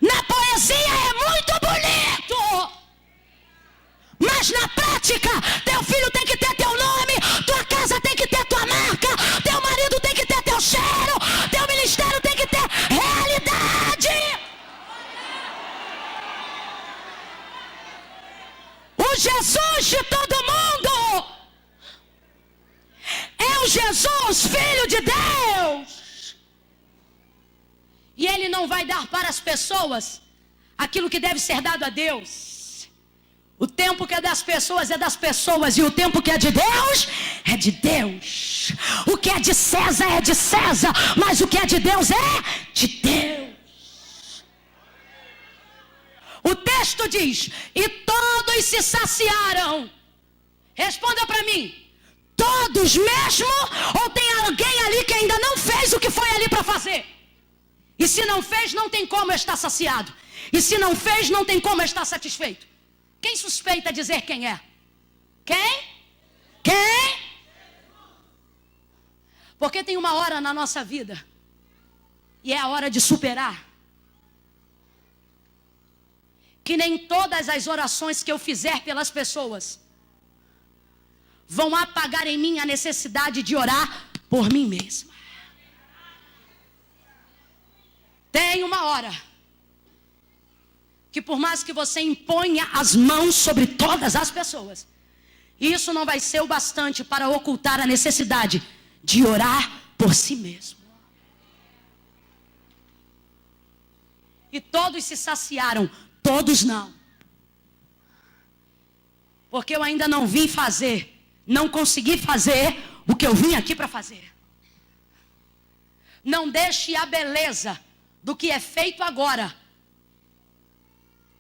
Na poesia é muito bonito, mas na prática, teu filho tem que ter teu nome, tua casa tem que ter tua marca, teu marido tem que ter teu cheiro, teu ministério tem que ter realidade. O Jesus de todo mundo é o Jesus, Filho de Deus. E ele não vai dar para as pessoas aquilo que deve ser dado a Deus. O tempo que é das pessoas é das pessoas, e o tempo que é de Deus é de Deus. O que é de César é de César, mas o que é de Deus é de Deus. O texto diz: e todos se saciaram. Responda para mim: Todos mesmo? Ou tem alguém ali que ainda não fez o que foi ali para fazer? E se não fez, não tem como estar saciado. E se não fez, não tem como estar satisfeito. Quem suspeita dizer quem é? Quem? Quem? Porque tem uma hora na nossa vida, e é a hora de superar, que nem todas as orações que eu fizer pelas pessoas vão apagar em mim a necessidade de orar por mim mesma. Tem uma hora que por mais que você imponha as mãos sobre todas as pessoas, isso não vai ser o bastante para ocultar a necessidade de orar por si mesmo. E todos se saciaram, todos não. Porque eu ainda não vim fazer, não consegui fazer o que eu vim aqui para fazer. Não deixe a beleza do que é feito agora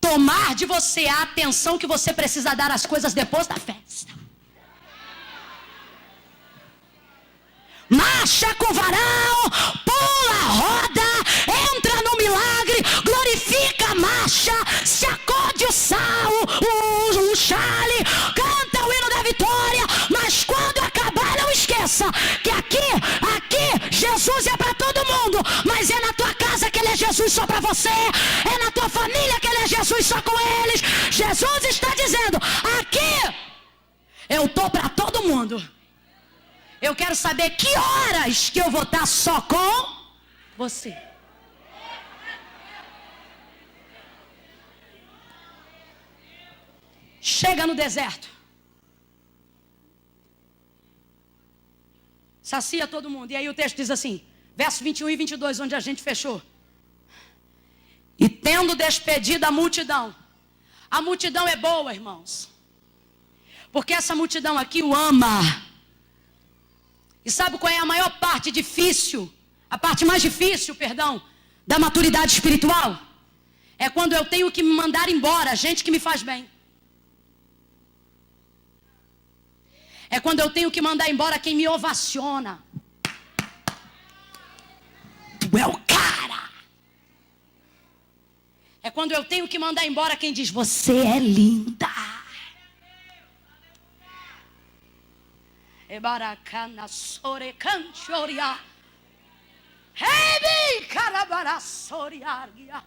tomar de você a atenção que você precisa dar às coisas depois da festa. Marcha com o varão, pula, roda, entra no milagre, glorifica a marcha, sacode o sal, o chale, canta o hino da vitória, mas quando acabar não esqueça que aqui Jesus é para todo mundo, mas é na tua casa que ele é Jesus só para você, é na tua família que ele é Jesus só com eles. Jesus está dizendo, aqui eu estou para todo mundo. Eu quero saber que horas que eu vou estar só com você. Chega no deserto. Sacia todo mundo. E aí o texto diz assim, verso 21 e 22, onde a gente fechou. E tendo despedido a multidão é boa, irmãos. Porque essa multidão aqui o ama. E sabe qual é a maior parte difícil? A parte mais difícil, da maturidade espiritual? É quando eu tenho que me mandar embora, gente que me faz bem. É quando eu tenho que mandar embora quem me ovaciona. Tu é o cara. É quando eu tenho que mandar embora quem diz, você é linda. Ebaracana sore canchoria. Hebi carabara soriargia.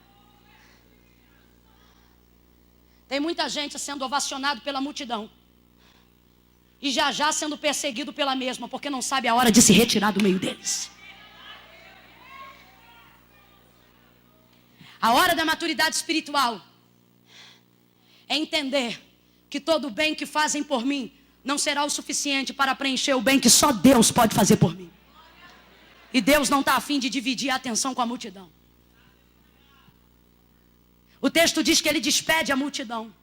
Tem muita gente sendo ovacionado pela multidão. E já sendo perseguido pela mesma, porque não sabe a hora de se retirar do meio deles. A hora da maturidade espiritual é entender que todo o bem que fazem por mim não será o suficiente para preencher o bem que só Deus pode fazer por mim. E Deus não está a fim de dividir a atenção com a multidão. O texto diz que ele despede a multidão.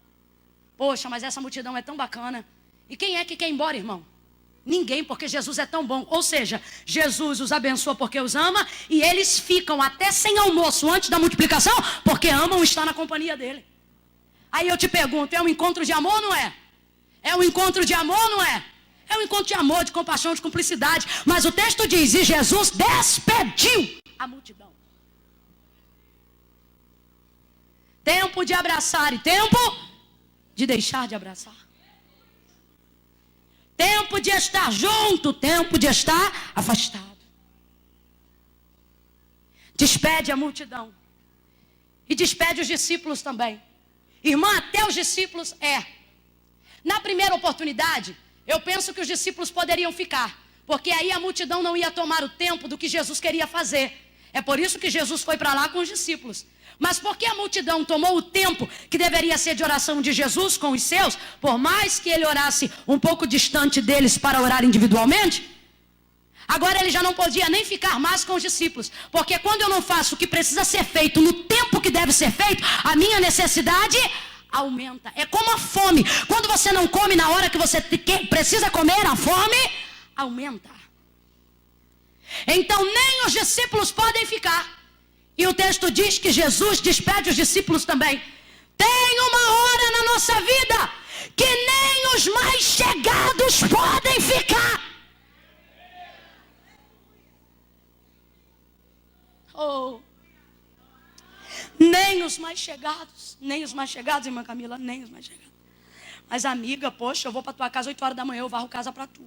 Poxa, mas essa multidão é tão bacana. E quem é que quer ir embora, irmão? Ninguém, porque Jesus é tão bom. Ou seja, Jesus os abençoa porque os ama, e eles ficam até sem almoço antes da multiplicação, porque amam estar na companhia dele. Aí eu te pergunto, é um encontro de amor ou não é? É um encontro de amor ou não é? É um encontro de amor, de compaixão, de cumplicidade. Mas o texto diz, e Jesus despediu a multidão. Tempo de abraçar e tempo de deixar de abraçar. Tempo de estar junto, tempo de estar afastado. Despede a multidão. E despede os discípulos também. Irmã, até os discípulos Na primeira oportunidade, eu penso que os discípulos poderiam ficar. Porque aí a multidão não ia tomar o tempo do que Jesus queria fazer. É por isso que Jesus foi para lá com os discípulos. Mas porque a multidão tomou o tempo que deveria ser de oração de Jesus com os seus, por mais que ele orasse um pouco distante deles para orar individualmente, agora ele já não podia nem ficar mais com os discípulos. Porque quando eu não faço o que precisa ser feito no tempo que deve ser feito, a minha necessidade aumenta. É como a fome. Quando você não come na hora que você precisa comer, a fome aumenta. Então nem os discípulos podem ficar. E o texto diz que Jesus despede os discípulos também. Tem uma hora na nossa vida que nem os mais chegados podem ficar. os mais chegados. Nem os mais chegados, irmã Camila, nem os mais chegados. Mas amiga, poxa, eu vou para tua casa 8 horas da manhã, eu varro casa para tu.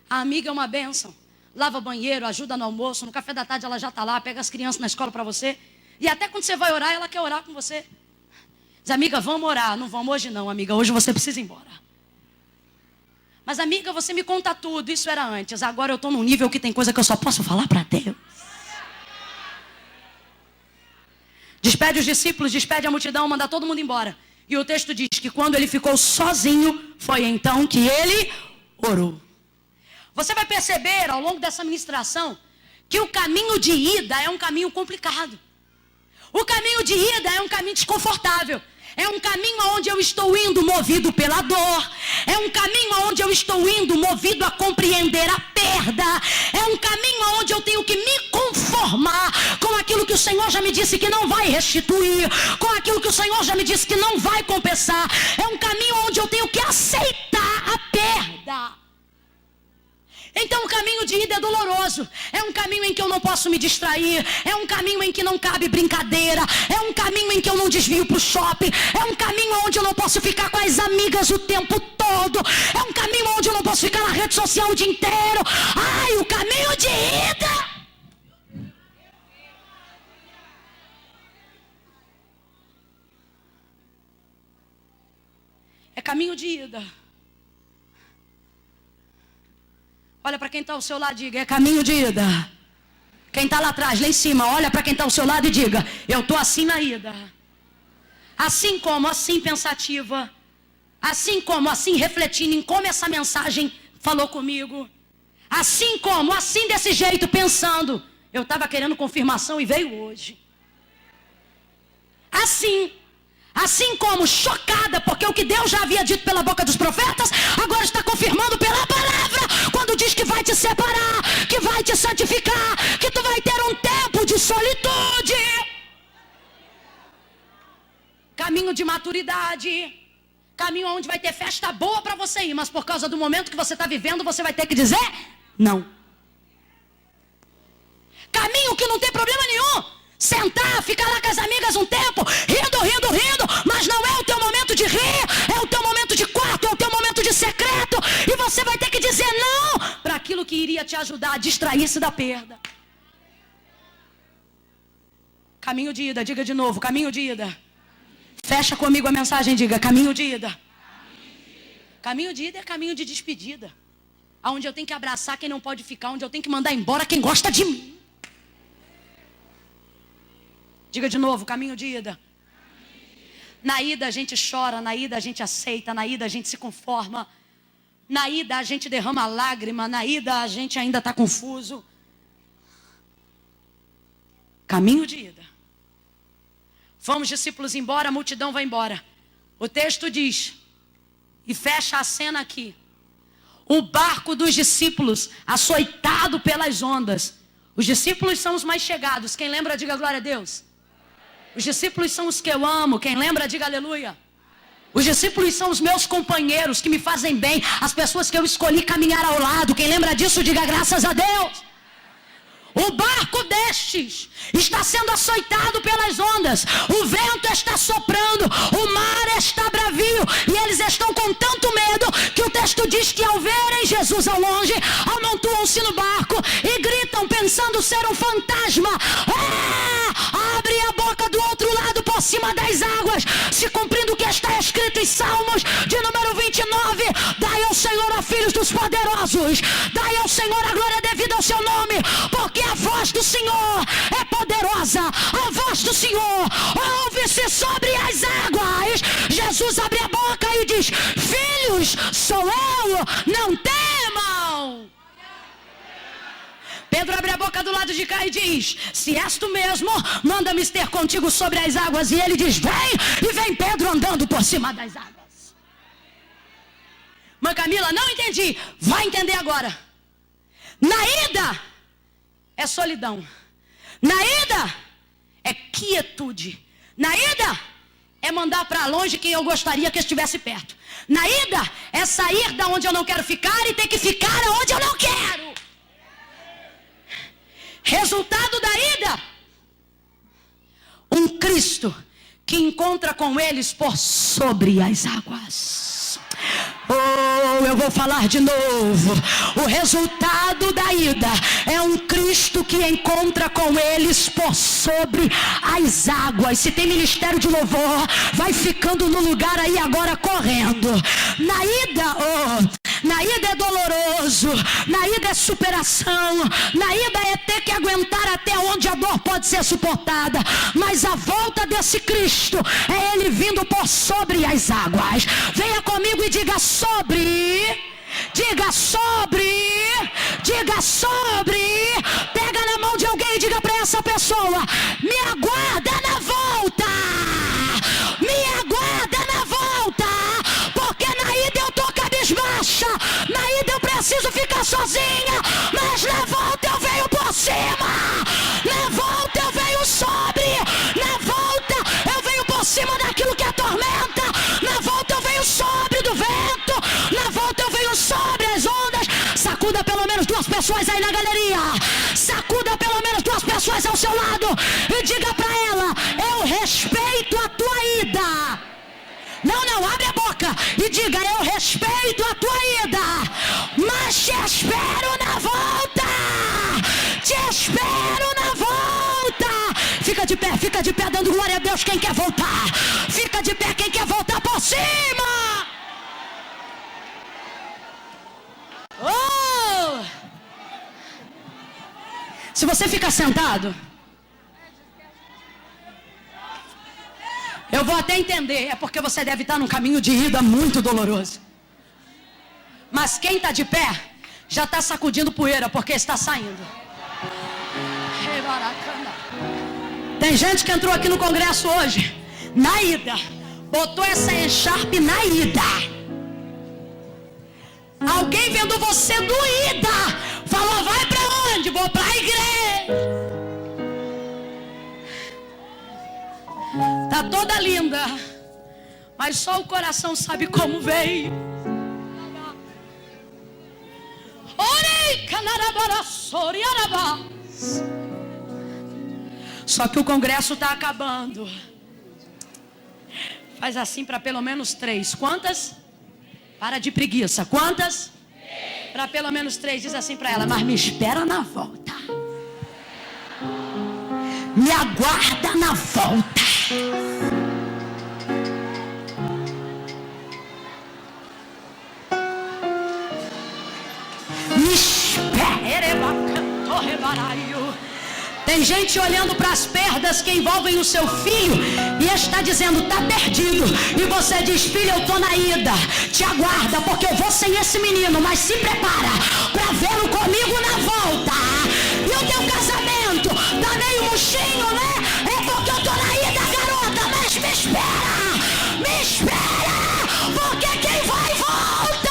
A amiga é uma bênção. Lava banheiro, ajuda no almoço, no café da tarde ela já está lá, pega as crianças na escola para você. E até quando você vai orar, ela quer orar com você. Diz, amiga, vamos orar. Não vamos hoje não, amiga, hoje você precisa ir embora. Mas amiga, você me conta tudo, isso era antes. Agora eu estou num nível que tem coisa que eu só posso falar para Deus. Despede os discípulos, despede a multidão, manda todo mundo embora. E o texto diz que quando ele ficou sozinho, foi então que ele orou. Você vai perceber ao longo dessa ministração que o caminho de ida é um caminho complicado. O caminho de ida é um caminho desconfortável. É um caminho onde eu estou indo movido pela dor. É um caminho onde eu estou indo movido a compreender a perda. É um caminho onde eu tenho que me conformar com aquilo que o Senhor já me disse que não vai restituir, com aquilo que o Senhor já me disse que não vai compensar. É um caminho onde eu tenho que aceitar a perda. Então o caminho de ida é doloroso. É um caminho em que eu não posso me distrair. É um caminho em que não cabe brincadeira. É um caminho em que eu não desvio para o shopping. É um caminho onde eu não posso ficar com as amigas o tempo todo. É um caminho onde eu não posso ficar na rede social o dia inteiro. Ai, o caminho de ida. É caminho de ida. Olha para quem está ao seu lado e diga, é caminho de ida. Quem está lá atrás, lá em cima, olha para quem está ao seu lado e diga, eu estou assim na ida. Assim como, assim pensativa. Assim como, assim refletindo em como essa mensagem falou comigo. Assim como, assim desse jeito, pensando. Eu estava querendo confirmação e veio hoje. Assim como chocada, porque o que Deus já havia dito pela boca dos profetas, agora está confirmando pela palavra, quando diz que vai te separar, que vai te santificar, que tu vai ter um tempo de solitude. Caminho de maturidade, caminho onde vai ter festa boa para você ir, mas por causa do momento que você está vivendo, você vai ter que dizer não. Caminho que não tem problema nenhum. Sentar, ficar lá com as amigas um tempo, rindo, mas não é o teu momento de rir, é o teu momento de quarto, é o teu momento de secreto, e você vai ter que dizer não para aquilo que iria te ajudar a distrair-se da perda. Caminho de ida, diga de novo, caminho de ida. Fecha comigo a mensagem, diga, caminho de ida. Caminho de ida é caminho de despedida, onde eu tenho que abraçar quem não pode ficar, onde eu tenho que mandar embora quem gosta de mim. Diga de novo, caminho de ida. Na ida a gente chora, na ida a gente aceita, na ida a gente se conforma. Na ida a gente derrama lágrima, na ida a gente ainda está confuso. Caminho de ida. Vamos, discípulos, embora, a multidão vai embora. O texto diz, e fecha a cena aqui. O barco dos discípulos, açoitado pelas ondas. Os discípulos são os mais chegados. Quem lembra, diga glória a Deus. Os discípulos são os que eu amo. Quem lembra, diga aleluia. Os discípulos são os meus companheiros que me fazem bem. As pessoas que eu escolhi caminhar ao lado. Quem lembra disso, diga graças a Deus. O barco destes está sendo açoitado pelas ondas. O vento está soprando. O mar está bravio. E eles estão com tanto medo que o texto diz que ao verem Jesus ao longe, amontoam-se no barco e gritam pensando ser um fantasma. Abre a boca do outro lado por cima das águas, se cumprindo o que está escrito em Salmos de número 29. Dai ao Senhor a filhos dos poderosos. Dai ao Senhor a glória devida ao seu nome, porque a voz do Senhor é poderosa. A voz do Senhor ouve-se sobre as águas. Jesus abre a boca e diz: filhos, sou eu, não temam. Pedro abre a boca do lado de cá e diz: se és tu mesmo, manda-me ter contigo sobre as águas. E ele diz: vem, e vem Pedro andando por cima das águas. Mãe Camila, não entendi. Vai entender agora. Na ida é solidão. Na ida é quietude. Na ida é mandar para longe quem eu gostaria que estivesse perto. Na ida é sair da onde eu não quero ficar e ter que ficar onde eu não quero. Resultado da ida Cristo que encontra com eles por sobre as águas. Oh, eu vou falar de novo. O resultado da ida é um Cristo que encontra com eles por sobre as águas. Se tem ministério de louvor, vai ficando no lugar aí agora correndo. Na ida é doloroso, na ida é superação, na ida é ter que aguentar até onde a dor pode ser suportada, mas a volta desse Cristo é Ele vindo por sobre as águas. Venha comigo e diga sobre, diga sobre, diga sobre. Pega na mão de alguém e diga para essa pessoa: me aguarda na volta, me aguarda na volta, porque na ida eu tô cabisbaixa, na ida eu preciso ficar sozinha, mas na volta eu venho por cima, na volta eu venho sobre, na volta eu venho por cima daquilo que atormenta, na volta eu venho sobre do vento, na volta eu venho sobre as ondas. Sacuda pelo menos 2 pessoas aí na galeria, sacuda pelo menos 2 pessoas ao seu lado e diga pra ela: eu respeito a tua ida. Não, abre a boca e diga: eu respeito a tua ida, mas te espero na volta, te espero na volta. Fica de pé dando glória a Deus quem quer voltar, fica de pé quem quer voltar por cima. Oh! Se você ficar sentado, eu vou até entender, é porque você deve estar num caminho de ida muito doloroso. Mas quem está de pé, já está sacudindo poeira, porque está saindo. Tem gente que entrou aqui no congresso hoje, na ida, botou essa encharpe na ida. Alguém vendo você doída, falou: vai para onde? Vou para a igreja. Tá toda linda, mas só o coração sabe como veio. Só que o congresso está acabando. Faz assim para pelo menos 3. Quantas? Para de preguiça. Quantas? Para pelo menos 3. Diz assim para ela: mas me espera na volta, me aguarda na volta. Me espere, bacana. Tem gente olhando para as perdas que envolvem o seu filho e está dizendo: está perdido. E você diz: filho, eu estou na ida, te aguarda, porque eu vou sem esse menino, mas se prepara para vê-lo comigo na volta. E o teu casamento tá meio murchinho, né? É porque eu estou na ida, garota, mas me espera, porque quem vai volta.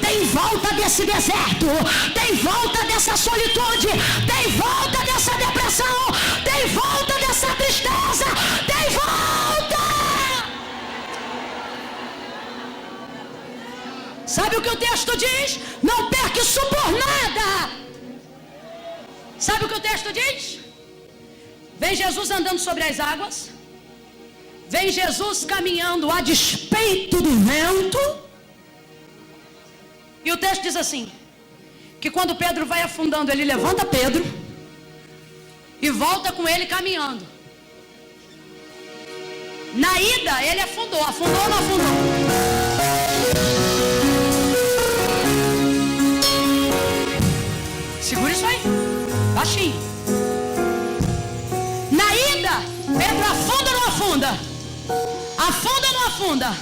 Tem volta desse deserto, tem volta dessa solitude, tem volta dessa depressão, tem volta dessa tristeza, tem volta. Sabe o que o texto diz? Não perca isso por nada. Sabe o que o texto diz? Vem Jesus andando sobre as águas, vem Jesus caminhando a despeito do vento. E o texto diz assim, que quando Pedro vai afundando, ele levanta Pedro e volta com ele caminhando. Na ida, ele afundou ou não afundou? Segura isso aí, baixinho. Na ida, Pedro afunda ou não afunda? Afunda ou não afunda?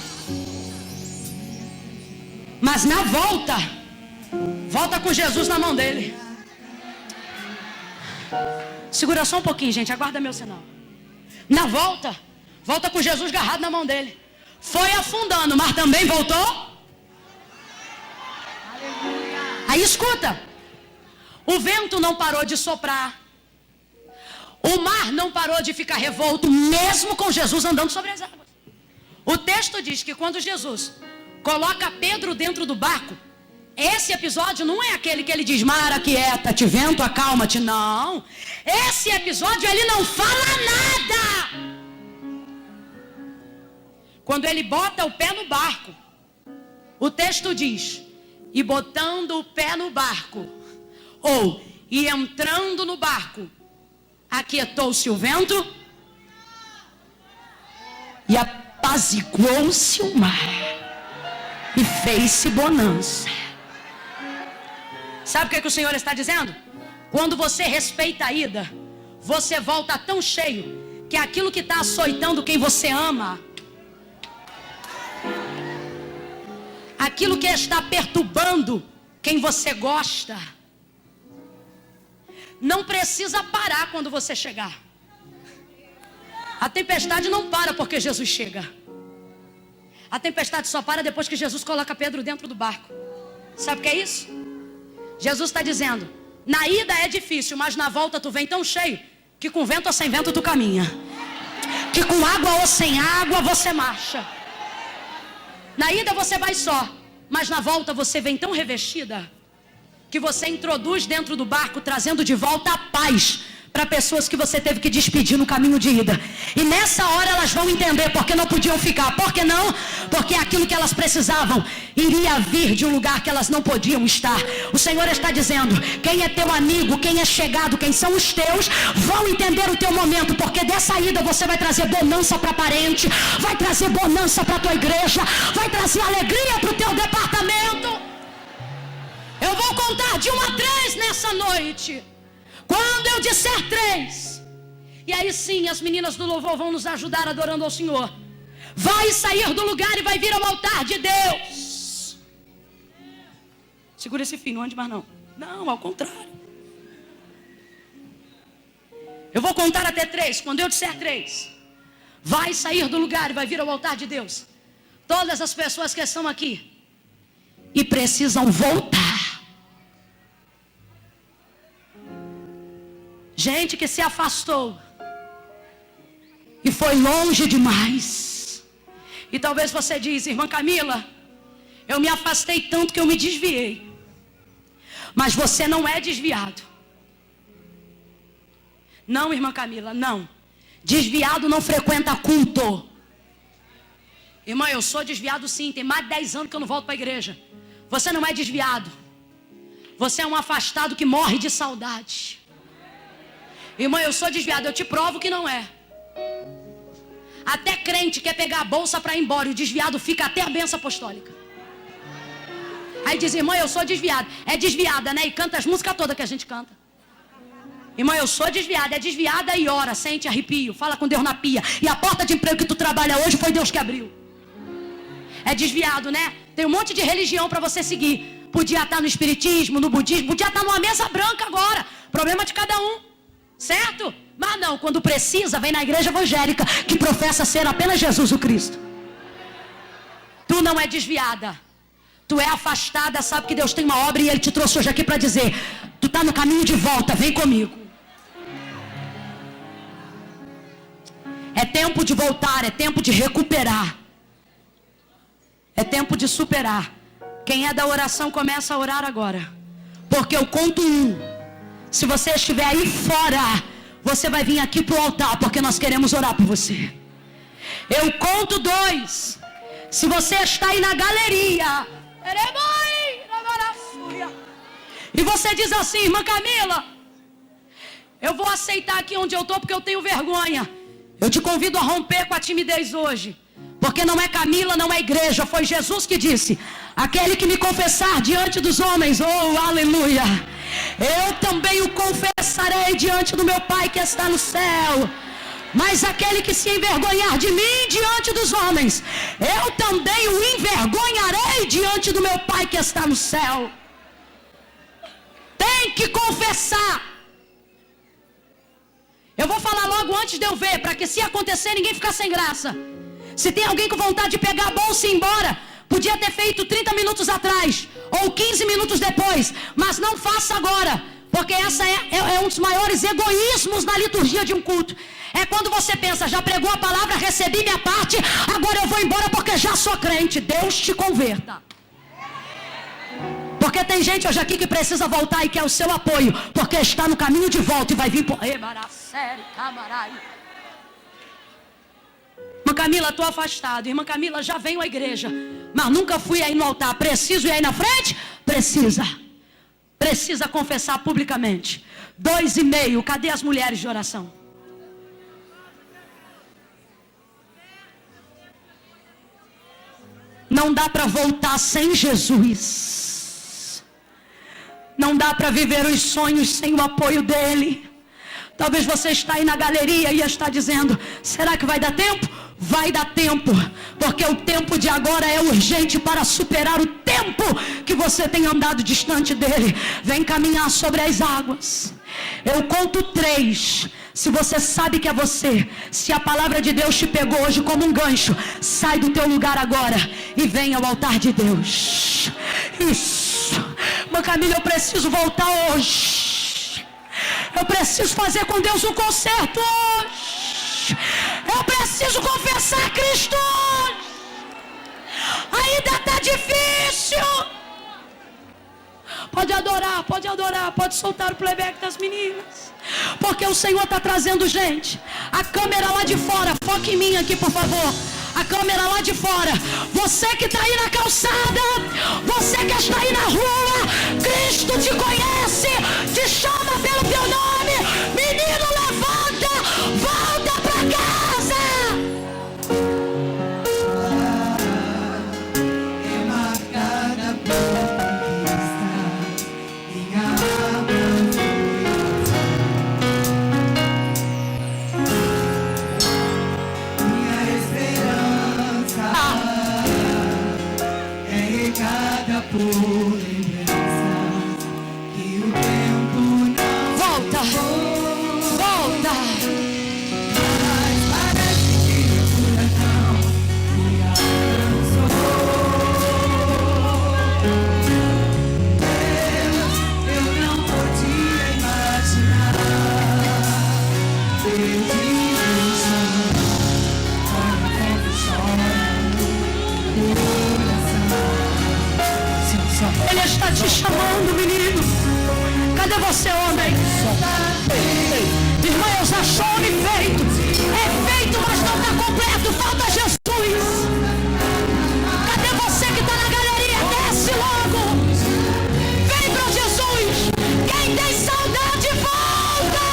Mas na volta com Jesus na mão dele. Segura só um pouquinho, gente, aguarda meu sinal. Na volta com Jesus agarrado na mão dele. Foi afundando, mas também voltou. Aí escuta, o vento não parou de soprar, o mar não parou de ficar revolto, mesmo com Jesus andando sobre as águas. O texto diz que quando Jesus coloca Pedro dentro do barco, Esse episódio não é aquele que ele diz, mar, aquieta-te, vento, acalma-te. Não. Esse episódio ele não fala nada. Quando ele bota o pé no barco, o texto diz, e botando o pé no barco, ou e entrando no barco, aquietou-se o vento e apaziguou-se o mar e fez-se bonança. Sabe o que o Senhor está dizendo? Quando você respeita a ida, você volta tão cheio que aquilo que está açoitando quem você ama, aquilo que está perturbando quem você gosta, não precisa parar quando você chegar. A tempestade não para porque Jesus chega. A tempestade só para depois que Jesus coloca Pedro dentro do barco. Sabe o que é isso? Jesus está dizendo, na ida é difícil, mas na volta tu vem tão cheio que com vento ou sem vento tu caminha, que com água ou sem água você marcha. Na ida você vai só, mas na volta você vem tão revestida que você introduz dentro do barco, trazendo de volta a paz para pessoas que você teve que despedir no caminho de ida. E nessa hora elas vão entender porque não podiam ficar. Por que não? Porque aquilo que elas precisavam iria vir de um lugar que elas não podiam estar. O Senhor está dizendo, quem é teu amigo, quem é chegado, quem são os teus, vão entender o teu momento, porque dessa ida você vai trazer bonança para parente, vai trazer bonança para tua igreja, vai trazer alegria para o teu departamento. Eu vou contar de 1 a 3 nessa noite. Quando eu disser 3, e aí sim as meninas do louvor vão nos ajudar adorando ao Senhor, vai sair do lugar e vai vir ao altar de Deus. Segura esse fio, não ande mais não. Não, ao contrário. Eu vou contar até 3. Quando eu disser 3, vai sair do lugar e vai vir ao altar de Deus. Todas as pessoas que estão aqui e precisam voltar. Gente que se afastou e foi longe demais. E talvez você diz, irmã Camila, eu me afastei tanto que eu me desviei. Mas você não é desviado. Não, irmã Camila, não. Desviado não frequenta culto. Irmã, eu sou desviado sim, tem mais de 10 anos que eu não volto para a igreja. Você não é desviado. Você é um afastado que morre de saudade. Irmã, eu sou desviado, eu te provo que não é. Até crente quer pegar a bolsa para ir embora, e o desviado fica até a bênção apostólica. Aí diz, irmã, eu sou desviado. É desviada, né? E canta as músicas todas que a gente canta. Irmã, eu sou desviada. É desviada e ora, sente arrepio, fala com Deus na pia. E a porta de emprego que tu trabalha hoje foi Deus que abriu. É desviado, né? Tem um monte de religião para você seguir. Podia estar no espiritismo, no budismo, podia estar numa mesa branca agora. Problema de cada um. Certo? Mas não, quando precisa, vem na igreja evangélica que professa ser apenas Jesus o Cristo. Tu não é desviada. Tu é afastada, sabe que Deus tem uma obra e Ele te trouxe hoje aqui para dizer, tu está no caminho de volta, vem comigo. É tempo de voltar, é tempo de recuperar. É tempo de superar. Quem é da oração começa a orar agora. Porque eu conto 1. Se você estiver aí fora, você vai vir aqui para o altar, porque nós queremos orar por você. Eu conto 2. Se você está aí na galeria, e você diz assim, irmã Camila, eu vou aceitar aqui onde eu estou porque eu tenho vergonha. Eu te convido a romper com a timidez hoje. Porque não é Camila, não é igreja, foi Jesus que disse, aquele que me confessar diante dos homens, oh aleluia, eu também o confessarei diante do meu Pai que está no céu. Mas aquele que se envergonhar de mim diante dos homens, eu também o envergonharei diante do meu Pai que está no céu. Tem que confessar. Eu vou falar logo antes de eu ver, para que se acontecer ninguém ficar sem graça. Se tem alguém com vontade de pegar a bolsa e ir embora, podia ter feito 30 minutos atrás, ou 15 minutos depois, mas não faça agora, porque essa é um dos maiores egoísmos na liturgia de um culto. É quando você pensa, já pregou a palavra, recebi minha parte, agora eu vou embora porque já sou crente. Deus te converta. Porque tem gente hoje aqui que precisa voltar e quer o seu apoio, porque está no caminho de volta e vai vir por... Irmã Camila, estou afastado. Irmã Camila, já venho à igreja, mas nunca fui aí no altar. Preciso ir aí na frente? Precisa confessar publicamente. 2,5, cadê as mulheres de oração? Não dá para voltar sem Jesus. Não dá para viver os sonhos sem o apoio dele. Talvez você está aí na galeria e está dizendo: será que vai dar tempo? Vai dar tempo, porque o tempo de agora é urgente para superar o tempo que você tem andado distante dele. Vem caminhar sobre as águas. Eu conto 3. Se você sabe que é você, se a palavra de Deus te pegou hoje como um gancho, sai do teu lugar agora e vem ao altar de Deus. Isso. Mas Camila, eu preciso voltar hoje. Eu preciso fazer com Deus um concerto hoje. Eu preciso confessar Cristo hoje. Ainda está difícil. Pode adorar, pode soltar o playback das meninas. Porque o Senhor está trazendo gente. A câmera lá de fora, foca em mim aqui, por favor. A câmera lá de fora. Você que está aí na calçada, você que está aí na rua, Cristo te conhece, te chama pelo teu nome. Menino, levanta, volta para casa. Volta. Eu não podia imaginar. Ele está te chamando, menino. Cadê você, homem? Irmã, eu já sou homem feito. É feito, mas não está completo. Falta Jesus. Cadê você que está na galeria? Desce logo. Vem para Jesus. Quem tem saudade, volta.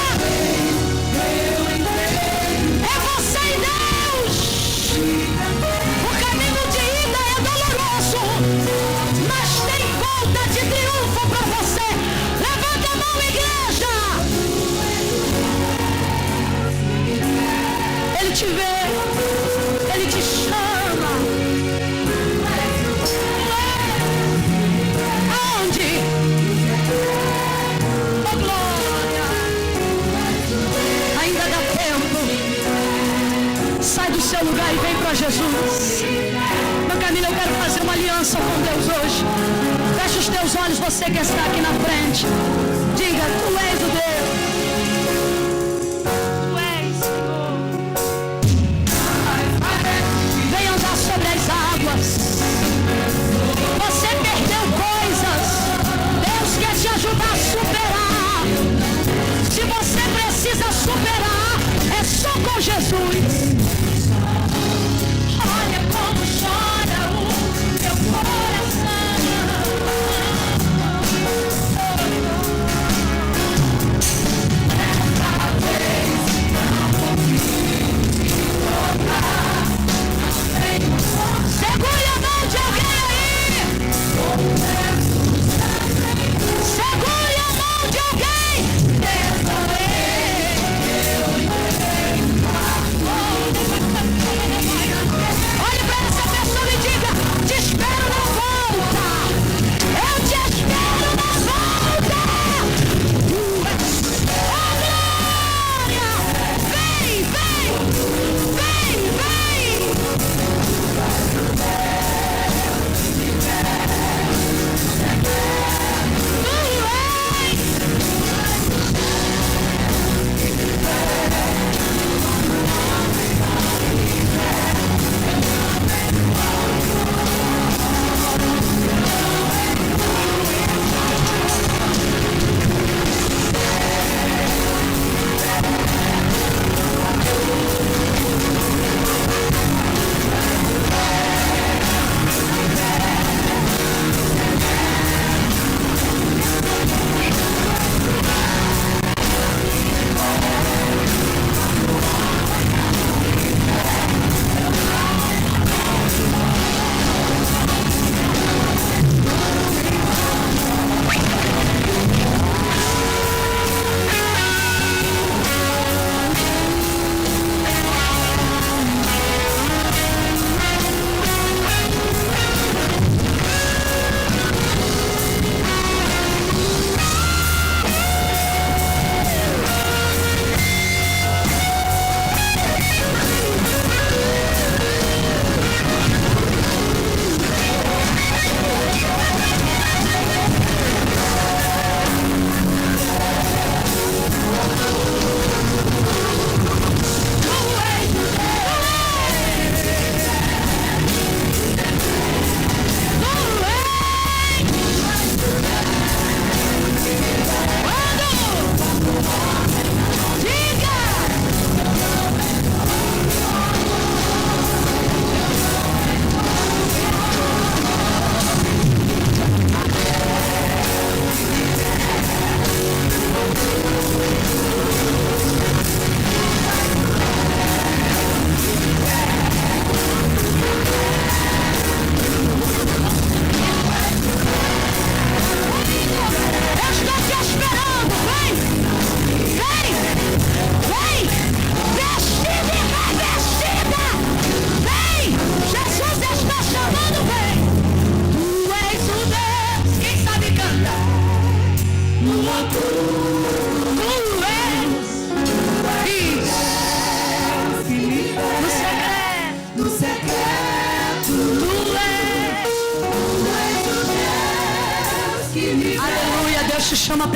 É você e Deus. O caminho de ida é doloroso, mas tem volta de triunfo para você. Levanta a mão, igreja. Ele te vê, ele te chama. Aonde? Oh, glória. Ainda dá tempo. Sai do seu lugar e vem para Jesus. Meu Camila, eu quero fazer uma aliança com Deus hoje. Feche os teus olhos, você que está aqui na frente. Diga: tu és o Deus. Tu és, Senhor. Vem andar sobre as águas. Você perdeu coisas. Deus quer te ajudar a superar. Se você precisa superar, é só com Jesus. Olha como chora o meu coração.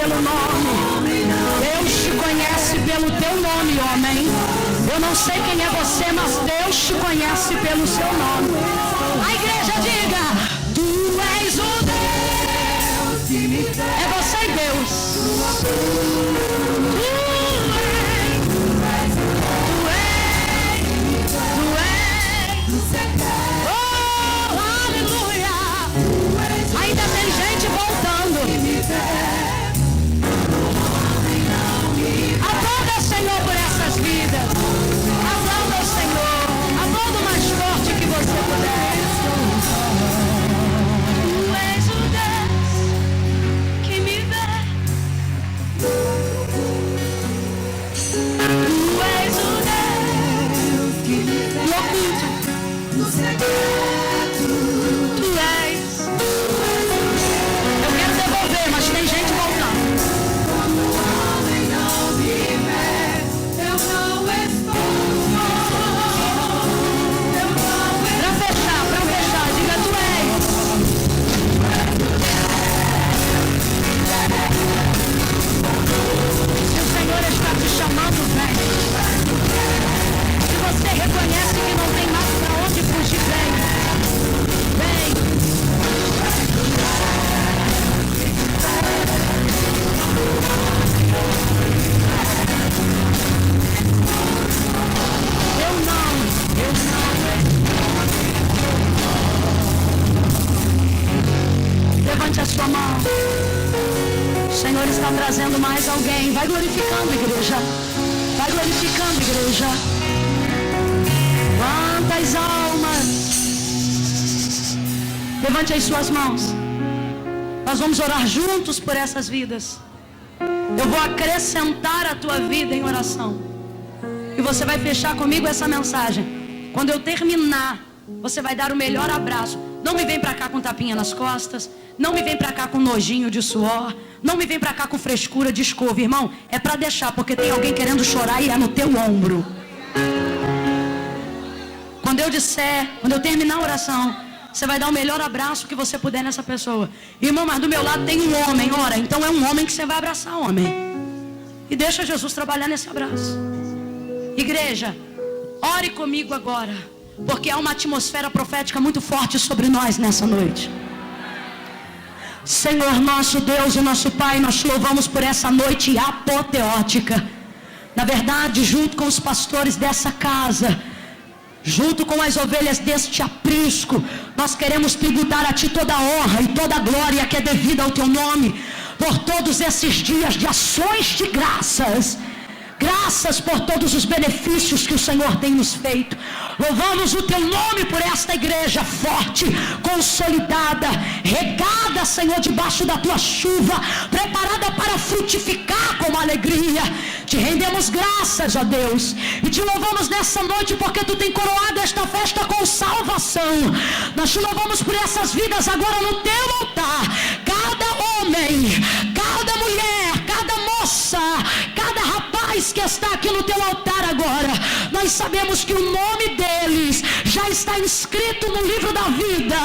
pelo nome. Deus te conhece pelo teu nome, homem. Eu não sei quem é você, mas Deus te conhece pelo seu nome. A igreja diga: tu és o Deus que me dá. É você e Deus. Ainda tem gente voltando. Aplauda o Senhor por essas vidas. Aplauda o Senhor. Aplauda o mais forte que você puder. Tu és o Deus que me vê. Tu és o Deus que me vê. No oculto. No secreto. Tu és. Mas tem gente voltando. Como o homem não me vê, eu não estou. Pra fechar, diga: tu és. Se o Senhor está te chamando, vem. Se você reconhece que não tem mais pra onde fugir, vem. Vem. Eu não. Levante a sua mão. O Senhor está trazendo mais alguém. Vai glorificando, igreja. Vai glorificando, igreja. Quantas almas. Levante as suas mãos. Nós vamos orar juntos por essas vidas. Eu vou acrescentar a tua vida em oração. E você vai fechar comigo essa mensagem. Quando eu terminar, você vai dar o melhor abraço. Não me vem pra cá com tapinha nas costas. Não me vem pra cá com nojinho de suor. Não me vem pra cá com frescura de escova, irmão. É pra deixar, porque tem alguém querendo chorar e é no teu ombro. Quando eu terminar a oração, você vai dar o melhor abraço que você puder nessa pessoa. Irmão, mas do meu lado tem um homem. Ora, então é um homem que você vai abraçar, homem. E deixa Jesus trabalhar nesse abraço. Igreja, ore comigo agora, porque há uma atmosfera profética muito forte sobre nós nessa noite. Senhor nosso Deus e nosso Pai, nós te louvamos por essa noite apoteótica. Na verdade, junto com os pastores dessa casa, junto com as ovelhas deste aprisco, nós queremos tributar a Ti toda a honra e toda a glória que é devida ao Teu nome, por todos esses dias de ações de graças. Graças por todos os benefícios que o Senhor tem nos feito. Louvamos o Teu nome por esta igreja forte, consolidada, regada, Senhor, debaixo da Tua chuva, preparada para frutificar com alegria. Te rendemos graças, ó Deus, e Te louvamos nessa noite porque Tu tem coroado esta festa com salvação. Nós Te louvamos por essas vidas agora no Teu altar. Cada homem, cada mulher, cada moça, cada rapaz que está aqui no Teu altar agora, nós sabemos que o nome deles já está inscrito no livro da vida,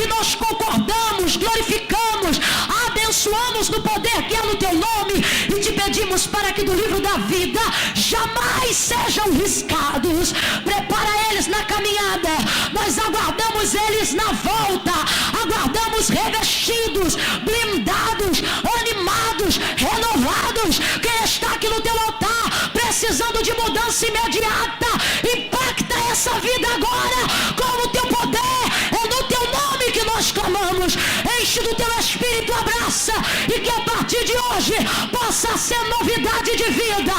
e nós concordamos, glorificamos, abençoamos no poder que é no Teu nome, e Te pedimos para que do livro da vida jamais sejam riscados. Prepara eles na caminhada, nós aguardamos eles na volta, aguardamos revestidos, blindados, animados, renovados. Quem está aqui no Teu altar precisando de mudança imediata, impacta essa vida agora com o Teu poder. É no Teu nome que nós clamamos. Enche do Teu Espírito, abraça, e que a partir de hoje possa ser novidade de vida.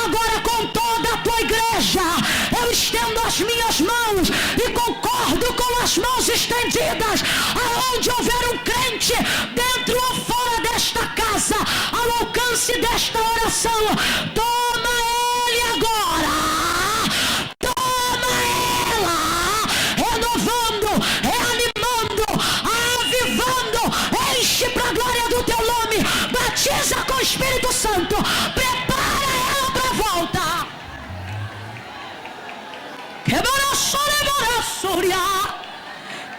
Agora, com toda a Tua igreja, eu estendo as minhas mãos e concordo com as mãos estendidas. Aonde houver um crente, dentro ou fora desta casa, ao alcance desta oração, toma ele agora, toma ela, renovando, reanimando, avivando. Enche para a glória do Teu nome, batiza com o Espírito Santo, prepara ela para a volta.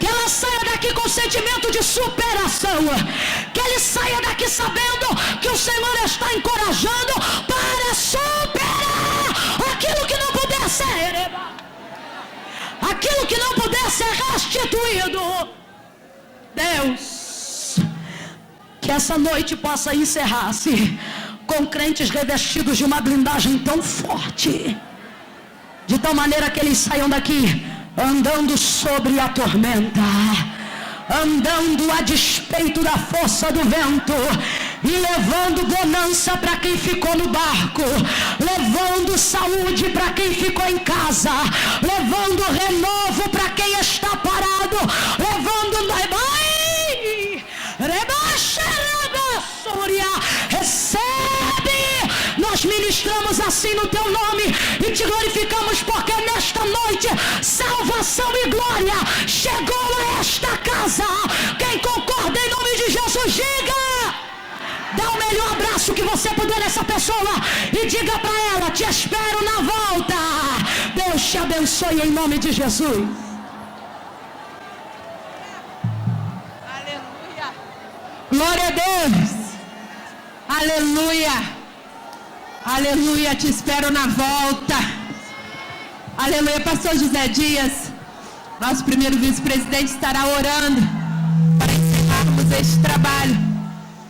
Que ela já saia daqui com sentimento de superação. Que ele saia daqui sabendo que o Senhor está encorajando para superar aquilo que não puder ser. Aquilo que não puder ser restituído. Deus, que essa noite possa encerrar-se com crentes revestidos de uma blindagem tão forte, de tal maneira que eles saiam daqui andando sobre a tormenta, andando a despeito da força do vento, e levando bonança para quem ficou no barco, levando saúde para quem ficou em casa, levando renovo para quem está parado, levando recebe. Nós ministramos assim no teu nome e te glorificamos, porque nesta noite salvação e glória chegou a esta casa. Quem concorda em nome de Jesus, diga. Dá o melhor abraço que você puder nessa pessoa e diga para ela: te espero na volta. Deus te abençoe em nome de Jesus. Aleluia. Glória a Deus. Aleluia. Aleluia, te espero na volta. Aleluia. Pastor José Dias, nosso primeiro vice-presidente, estará orando para encerrarmos este trabalho.